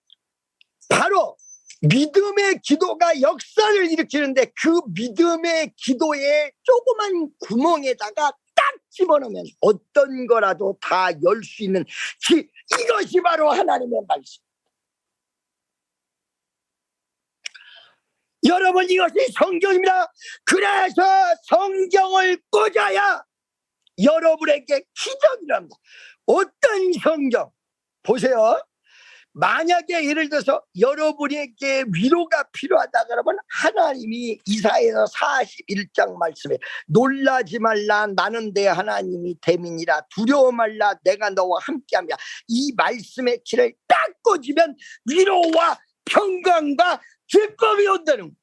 바로 믿음의 기도가 역사를 일으키는데 그 믿음의 기도의 조그만 구멍에다가 딱 집어넣으면 어떤 거라도 다 열 수 있는 이것이 바로 하나님의 말씀. 여러분, 이것이 성경입니다. 그래서 성경을 꽂아야 여러분에게 기적이랍니다. 어떤 성경? 보세요. 만약에 예를 들어서 여러분에게 위로가 필요하다 그러면 하나님이 이사야서 41장 말씀에 놀라지 말라 나는 내 하나님이 됨이니라 두려워 말라 내가 너와 함께함이라 이 말씀의 길을 딱 꽂으면 위로와 평강과 기쁨이 온다는 거예요.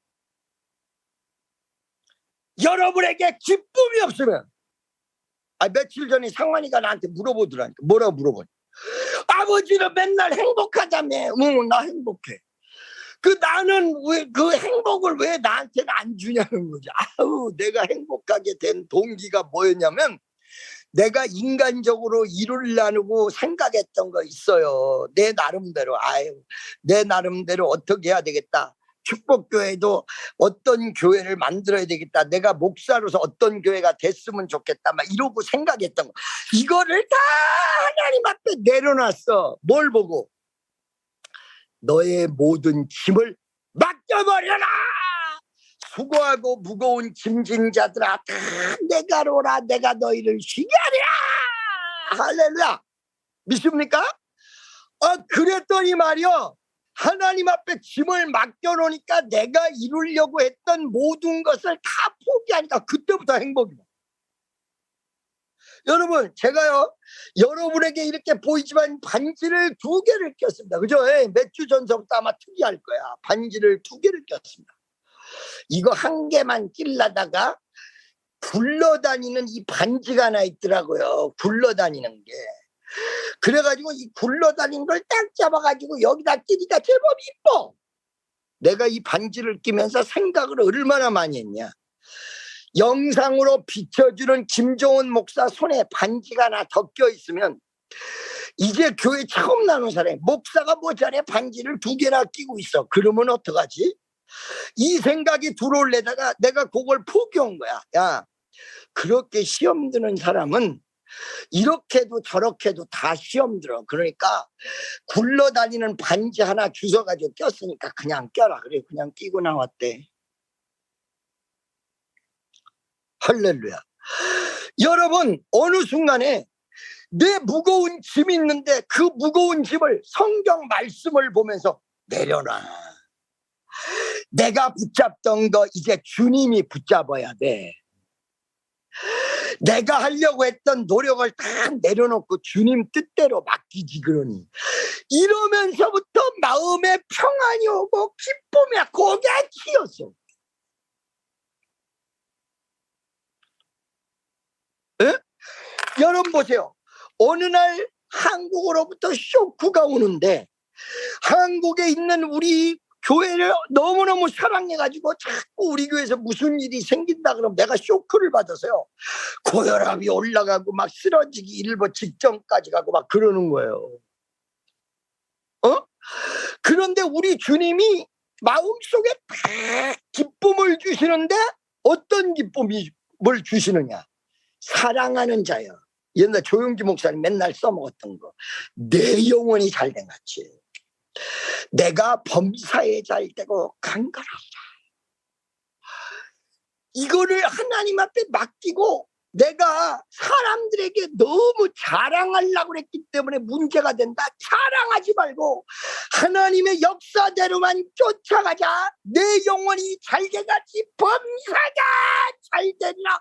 여러분에게 기쁨이 없으면 며칠 전에 상환이가 나한테 물어보더라니까. 뭐라고 물어보니? 아버지는 맨날 행복하다며. 응, 나 행복해. 나는 왜 그 행복을 왜 나한테는 안 주냐는 거지. 내가 행복하게 된 동기가 뭐였냐면 내가 인간적으로 이루려고 생각했던 거 있어요. 내 나름대로. 내 나름대로 어떻게 해야 되겠다. 축복교회도 어떤 교회를 만들어야 되겠다. 내가 목사로서 어떤 교회가 됐으면 좋겠다. 막 이러고 생각했던 거. 이거를 다 하나님 앞에 내려놨어. 뭘 보고? 너의 모든 짐을 맡겨버려라. 수고하고 무거운 짐진 자들아 다 내가로라. 내가 너희를 쉬게 하리라. 할렐루야. 믿습니까? 그랬더니 말이요. 하나님 앞에 짐을 맡겨놓으니까 내가 이루려고 했던 모든 것을 다 포기하니까 그때부터 행복이다. 여러분, 제가요 여러분에게 이렇게 보이지만 반지를 2개를 꼈습니다. 그죠? 몇 주 전서부터 아마 특이할 거야. 반지를 2개를 꼈습니다. 이거 1개만 끼려다가 굴러다니는 이 반지가 하나 있더라고요. 굴러다니는 게. 그래가지고 이 굴러다니는 걸 딱 잡아가지고 여기다 끼니까 제법 이뻐. 내가 이 반지를 끼면서 생각을 얼마나 많이 했냐. 영상으로 비춰주는 김종원 목사 손에 반지가 하나 더 껴있으면 이제 교회 처음 나눈 사람이 목사가 뭐자네 반지를 2개나 끼고 있어. 그러면 어떡하지? 이 생각이 들어올래다가 내가 그걸 포기한 거야. 야, 그렇게 시험 드는 사람은 이렇게도 저렇게도 다 시험 들어. 그러니까 굴러다니는 반지 하나 주워가지고 꼈으니까 그냥 껴라. 그래, 그냥 끼고 나왔대. 할렐루야. 여러분, 어느 순간에 내 무거운 짐이 있는데 그 무거운 짐을 성경 말씀을 보면서 내려놔. 내가 붙잡던 거 이제 주님이 붙잡아야 돼. 내가 하려고 했던 노력을 다 내려놓고 주님 뜻대로 맡기지. 그러니 이러면서부터 마음에 평안이 오고 기쁨이 고개 치였어. 여러분 보세요. 어느 날 한국으로부터 쇼크가 오는데 한국에 있는 우리 교회를 너무너무 사랑해가지고 자꾸 우리 교회에서 무슨 일이 생긴다 그러면 내가 쇼크를 받아서요. 고혈압이 올라가고 막 쓰러지기 일보 직전까지 가고 막 그러는 거예요. 그런데 우리 주님이 마음속에 다 기쁨을 주시는데 어떤 기쁨을 주시느냐. 사랑하는 자여. 옛날 조용기 목사님 맨날 써먹었던 거. 내 영혼이 잘된 같이 내가 범사에 잘되고 강건하리라. 이거를 하나님 앞에 맡기고 내가 사람들에게 너무 자랑하려고 했기 때문에 문제가 된다. 자랑하지 말고 하나님의 역사대로만 쫓아가자. 내 영혼이 잘돼같이 범사가 잘되리라.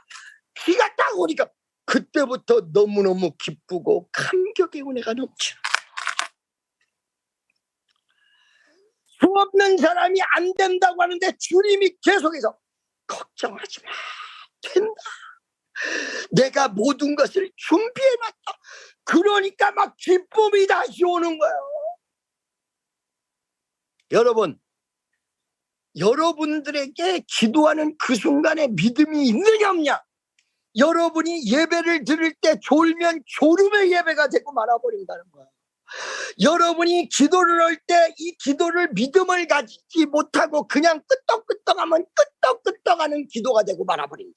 비가 딱 오니까 그때부터 너무너무 기쁘고 감격의 은혜가 넘쳐. 수 없는 사람이 안 된다고 하는데 주님이 계속해서 걱정하지 마. 된다. 내가 모든 것을 준비해놨다. 그러니까 막 기쁨이 다시 오는 거예요. 여러분, 여러분들에게 기도하는 그 순간에 믿음이 있느냐 없냐, 여러분이 예배를 드릴 때 졸면 졸음의 예배가 되고 말아버린다는 거예요. 여러분이 기도를 할 때 이 기도를 믿음을 가지지 못하고 그냥 끄떡끄떡하면 끄떡끄떡하는 기도가 되고 말아버린다.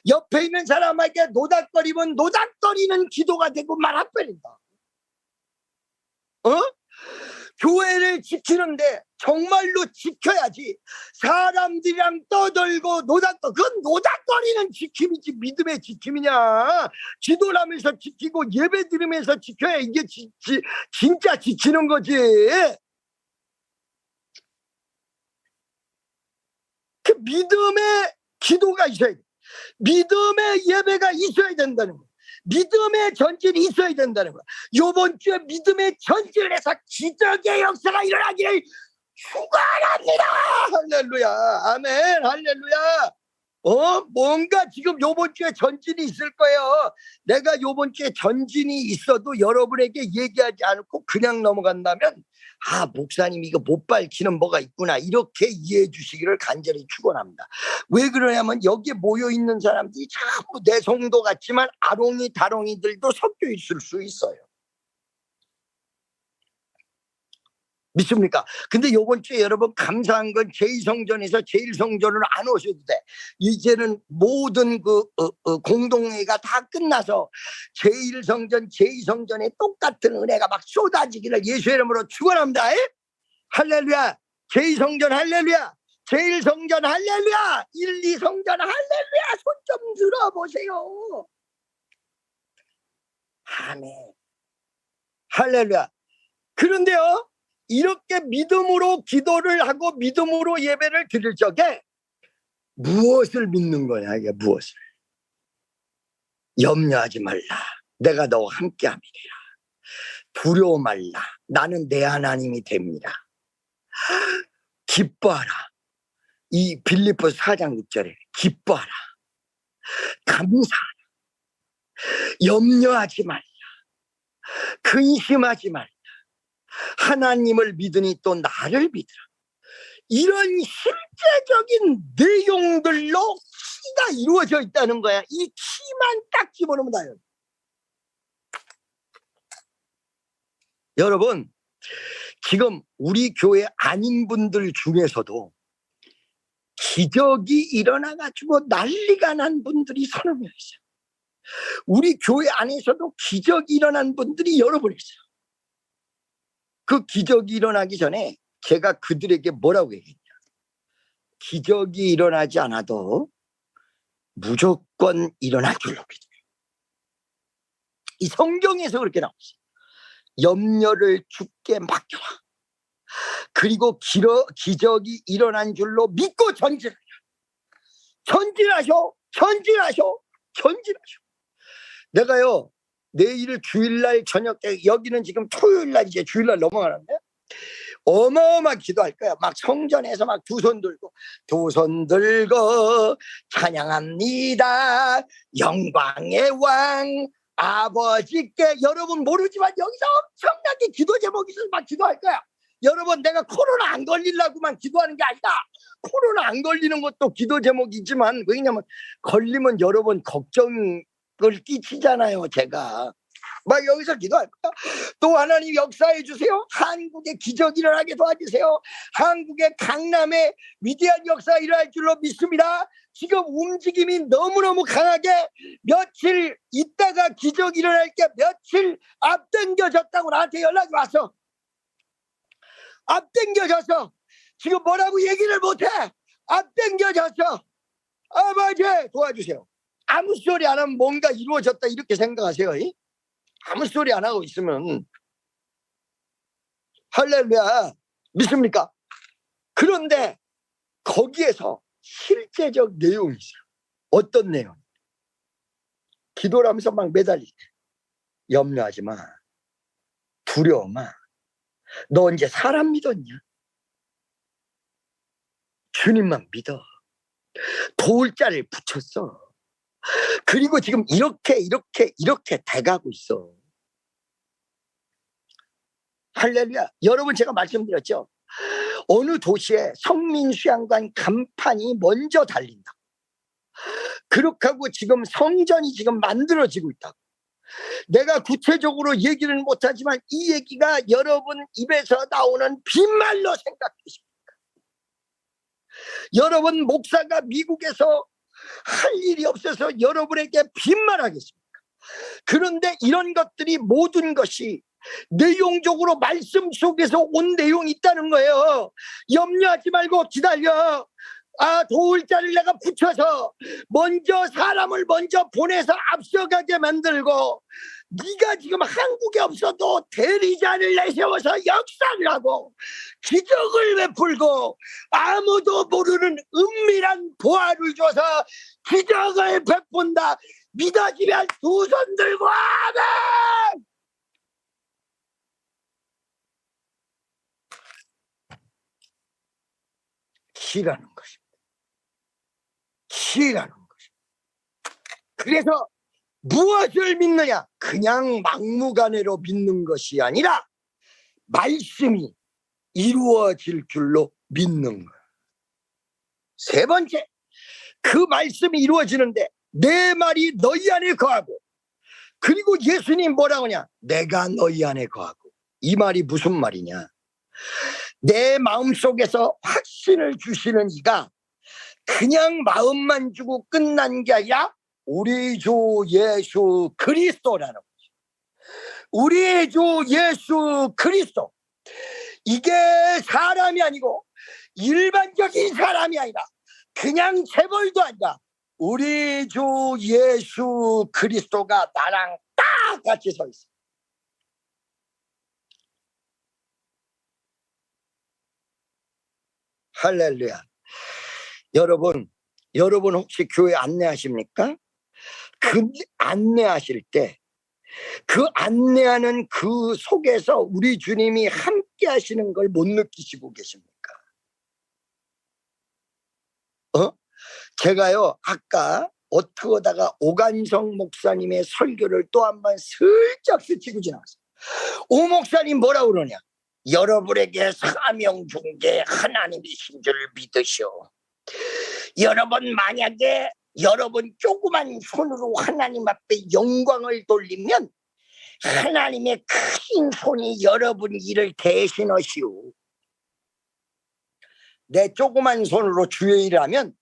옆에 있는 사람에게 노닥거리면 노닥거리는 기도가 되고 말아버린다. 교회를 지키는데 정말로 지켜야지 사람들이랑 떠들고 그건 노닥거리는 지킴이지 믿음의 지킴이냐. 기도를 하면서 지키고 예배 드리면서 지켜야 이게 진짜 지키는 거지. 그 믿음의 기도가 있어야 돼. 믿음의 예배가 있어야 된다는 거야. 믿음의 전진이 있어야 된다는 거야. 이번 주에 믿음의 전진을 해서 기적의 역사가 일어나기를 축원합니다. 할렐루야. 아멘. 할렐루야. 뭔가 지금 요번 주에 전진이 있을 거예요. 내가 요번 주에 전진이 있어도 여러분에게 얘기하지 않고 그냥 넘어간다면 목사님 이거 못 밝히는 뭐가 있구나 이렇게 이해해 주시기를 간절히 축원합니다. 왜 그러냐면 여기에 모여있는 사람들이 자꾸 내 성도 같지만 아롱이 다롱이들도 섞여 있을 수 있어요. 믿습니까? 근데 요번 주에 여러분 감사한 건 제2성전에서 제1성전으로 안 오셔도 돼. 이제는 모든 공동회가 다 끝나서 제1성전 제2성전에 똑같은 은혜가 막 쏟아지기를 예수의 이름으로 축원합니다. 할렐루야. 제2성전 할렐루야. 제1성전 할렐루야. 1, 2성전 할렐루야. 손 좀 들어보세요. 아멘. 할렐루야. 그런데요, 이렇게 믿음으로 기도를 하고 믿음으로 예배를 드릴 적에 무엇을 믿는 거냐, 이게 무엇을? 염려하지 말라. 내가 너와 함께 함이라. 두려워 말라. 나는 내 하나님이 됩니다. 기뻐하라. 이 빌립보서 4장 6절에 기뻐하라. 감사하라. 염려하지 말라. 근심하지 말라. 하나님을 믿으니 또 나를 믿으라. 이런 실제적인 내용들로 키가 이루어져 있다는 거야. 이 키만 딱 집어넣으면 다요. 여러분, 지금 우리 교회 아닌 분들 중에서도 기적이 일어나가지고 난리가 난 분들이 서너 명 있어요. 우리 교회 안에서도 기적이 일어난 분들이 여러 분 있어요. 그 기적이 일어나기 전에 제가 그들에게 뭐라고 얘기했냐. 기적이 일어나지 않아도 무조건 일어날 줄로 믿어요. 이 성경에서 그렇게 나왔어요. 염려를 주께 맡겨라. 그리고 기적이 일어난 줄로 믿고 전진하라. 전진하셔. 내가요, 내일 주일날 저녁 때, 여기는 지금 토요일날 이제 주일날 넘어가는데 어마어마하게 기도할 거야. 막 성전에서 막 두 손 들고 찬양합니다. 영광의 왕 아버지께. 여러분 모르지만 여기서 엄청나게 기도 제목이 있어서 막 기도할 거야. 여러분, 내가 코로나 안 걸리려고만 기도하는 게 아니다. 코로나 안 걸리는 것도 기도 제목이지만, 왜냐면 걸리면 여러분 걱정을 끼치잖아요. 제가 막 여기서 기도할 거야. 또 하나님 역사해 주세요. 한국에 기적이 일어나게 도와주세요. 한국의 강남에 위대한 역사가 일어날 줄로 믿습니다. 지금 움직임이 너무너무 강하게 며칠 있다가 기적이 일어날 게 며칠 앞당겨졌다고 나한테 연락이 왔어. 앞당겨져서 지금 뭐라고 얘기를 못해. 앞당겨져서 아버지 도와주세요. 아무 소리 안 하면 뭔가 이루어졌다 이렇게 생각하세요. 아무 소리 안 하고 있으면. 할렐루야. 믿습니까? 그런데 거기에서 실제적 내용이 있어요. 어떤 내용? 기도를 하면서 막 매달릴 때 염려하지 마. 두려워 마. 너 언제 사람 믿었냐? 주님만 믿어. 도울 자를 붙였어. 그리고 지금 이렇게 돼가고 있어. 할렐루야. 여러분, 제가 말씀드렸죠. 어느 도시에 성민수양관 간판이 먼저 달린다. 그렇게 하고 지금 성전이 지금 만들어지고 있다. 내가 구체적으로 얘기는 못하지만 이 얘기가 여러분 입에서 나오는 빈말로 생각되십니까? 여러분, 목사가 미국에서 할 일이 없어서 여러분에게 빈말하겠습니까? 그런데 이런 것들이 모든 것이 내용적으로 말씀 속에서 온 내용이 있다는 거예요. 염려하지 말고 기다려. 도울 자를 내가 붙여서 먼저 사람을 먼저 보내서 앞서가게 만들고, 네가 지금 한국에 없어도 대리자를 내세워서 역사를 하고 기적을 베풀고 아무도 모르는 은밀한 보화를 줘서 기적을 베푼다. 믿어지면 두 손 들고 아멘. 키라는 것입니다. 키라는 것입니다. 그래서 무엇을 믿느냐? 그냥 막무가내로 믿는 것이 아니라 말씀이 이루어질 줄로 믿는 거예요. 세 번째, 그 말씀이 이루어지는데 내 말이 너희 안에 거하고, 그리고 예수님 뭐라고 하냐? 내가 너희 안에 거하고. 이 말이 무슨 말이냐? 내 마음속에서 확신을 주시는 이가 그냥 마음만 주고 끝난 게 아니라 우리 주 예수 그리스도라는 거죠. 우리 주 예수 그리스도. 이게 사람이 아니고 일반적인 사람이 아니라 그냥 재벌도 아니라 우리 주 예수 그리스도가 나랑 딱 같이 서 있어요. 할렐루야. 여러분 혹시 교회 안내하십니까? 그 안내하실 때 그 안내하는 그 속에서 우리 주님이 함께 하시는 걸 못 느끼시고 계십니까? 제가요, 아까 어떻게 하다가 오간성 목사님의 설교를 또 한 번 슬쩍 스치고 지나갔어요. 오 목사님 뭐라고 그러냐? 여러분에게 사명 준 게 하나님이신 줄 믿으시오. 여러분, 만약에 여러분 조그만 손으로 하나님 앞에 영광을 돌리면 하나님의 큰 손이 여러분 일을 대신하시오. 내 조그만 손으로 주의 일을 하면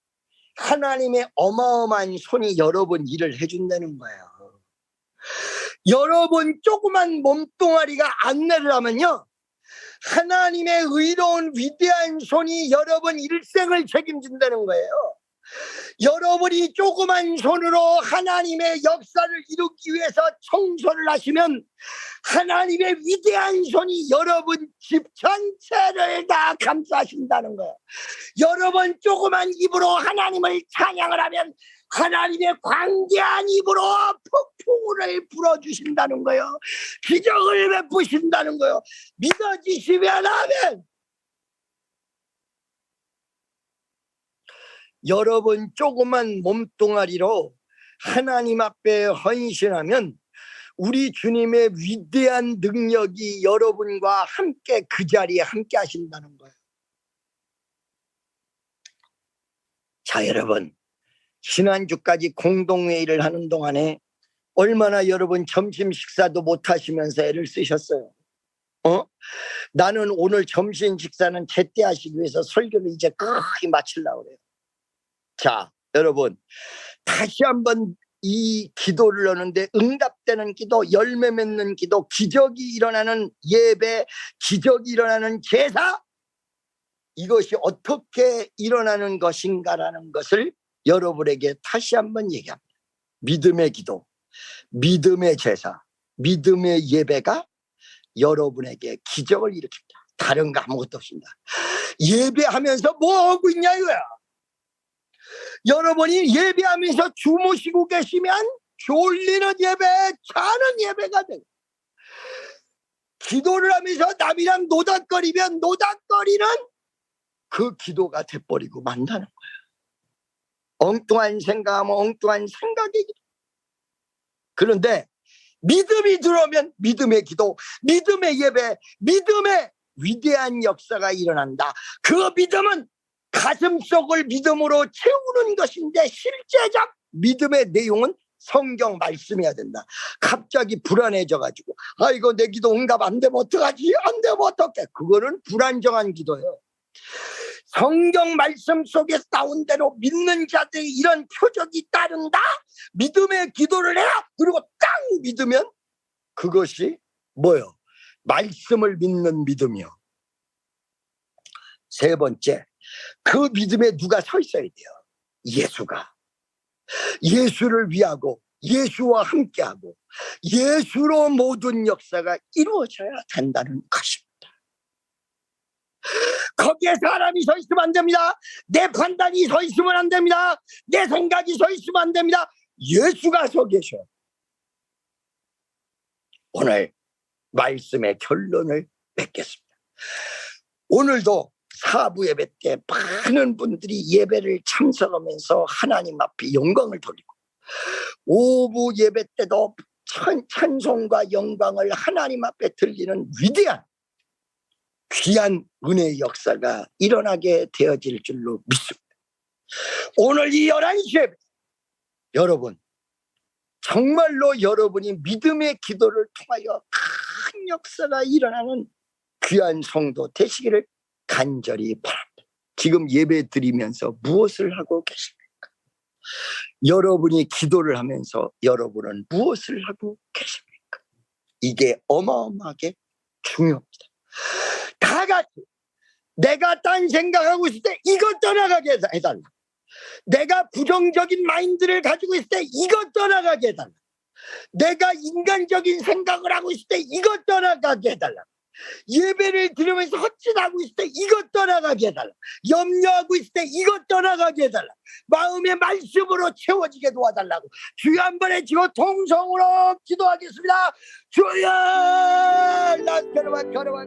하나님의 어마어마한 손이 여러분 일을 해준다는 거예요. 여러분 조그만 몸뚱아리가 안내를 하면요, 하나님의 의로운 위대한 손이 여러분 일생을 책임진다는 거예요. 여러분이 조그만 손으로 하나님의 역사를 이루기 위해서 청소를 하시면 하나님의 위대한 손이 여러분 집 전체를 다 감싸신다는 거예요. 여러분 조그만 입으로 하나님을 찬양을 하면 하나님의 광대한 입으로 폭풍을 불어주신다는 거예요. 기적을 베푸신다는 거예요. 믿어지시면 아멘. 여러분 조그만 몸뚱아리로 하나님 앞에 헌신하면 우리 주님의 위대한 능력이 여러분과 함께 그 자리에 함께 하신다는 거예요. 자, 여러분, 지난주까지 공동회의를 하는 동안에 얼마나 여러분 점심 식사도 못 하시면서 애를 쓰셨어요. 나는 오늘 점심 식사는 제때 하시기 위해서 설교를 이제 거의 마치려고 그래요. 자, 여러분, 다시 한번 이 기도를 하는데 응답되는 기도, 열매 맺는 기도, 기적이 일어나는 예배, 기적이 일어나는 제사, 이것이 어떻게 일어나는 것인가라는 것을 여러분에게 다시 한번 얘기합니다. 믿음의 기도, 믿음의 제사, 믿음의 예배가 여러분에게 기적을 일으킵니다. 다른 거 아무것도 없습니다. 예배하면서 뭐 하고 있냐 이거야. 여러분이 예배하면서 주무시고 계시면 졸리는 예배, 자는 예배가 돼요. 기도를 하면서 남이랑 노닥거리면 노닥거리는 그 기도가 돼버리고 만다는 거예요. 엉뚱한 생각하면 엉뚱한 생각이 그런데 믿음이 들어오면 믿음의 기도, 믿음의 예배, 믿음의 위대한 역사가 일어난다. 그 믿음은 가슴속을 믿음으로 채우는 것인데 실제적 믿음의 내용은 성경 말씀해야 된다. 갑자기 불안해져가지고 아이고 내 기도 응답 안 되면 어떡하지? 안 되면 어떡해? 그거는 불안정한 기도예요. 성경 말씀 속에서 나온 대로 믿는 자들이 이런 표적이 따른다. 믿음의 기도를 해야. 그리고 딱 믿으면 그것이 뭐요? 말씀을 믿는 믿음이요. 세 번째, 그 믿음에 누가 서 있어야 돼요? 예수가. 예수를 위하고 예수와 함께하고 예수로 모든 역사가 이루어져야 된다는 것입니다. 거기에 사람이 서 있으면 안 됩니다. 내 판단이 서 있으면 안 됩니다. 내 생각이 서 있으면 안 됩니다. 예수가 서 계셔. 오늘 말씀의 결론을 맺겠습니다. 오늘도 사부 예배 때 많은 분들이 예배를 참석하면서 하나님 앞에 영광을 돌리고, 오부 예배 때도 찬송과 영광을 하나님 앞에 들리는 위대한 귀한 은혜의 역사가 일어나게 되어질 줄로 믿습니다. 오늘 이 11시 예배, 여러분 정말로 여러분이 믿음의 기도를 통하여 큰 역사가 일어나는 귀한 성도 되시기를 간절히 바랍니다. 지금 예배 드리면서 무엇을 하고 계십니까? 여러분이 기도를 하면서 여러분은 무엇을 하고 계십니까? 이게 어마어마하게 중요합니다. 다 같이 내가 딴 생각하고 있을 때 이것 떠나가게 해달라. 내가 부정적인 마인드를 가지고 있을 때 이것 떠나가게 해달라. 내가 인간적인 생각을 하고 있을 때 이것 떠나가게 해달라. 예배를 드리면서 헛짓하고 있을 때 이것 떠나가게 해달라. 염려하고 있을 때 이것 떠나가게 해달라. 마음의 말씀으로 채워지게 도와달라고 주여 한 번에 지고 통성으로 기도하겠습니다. 주여! 나 걸어와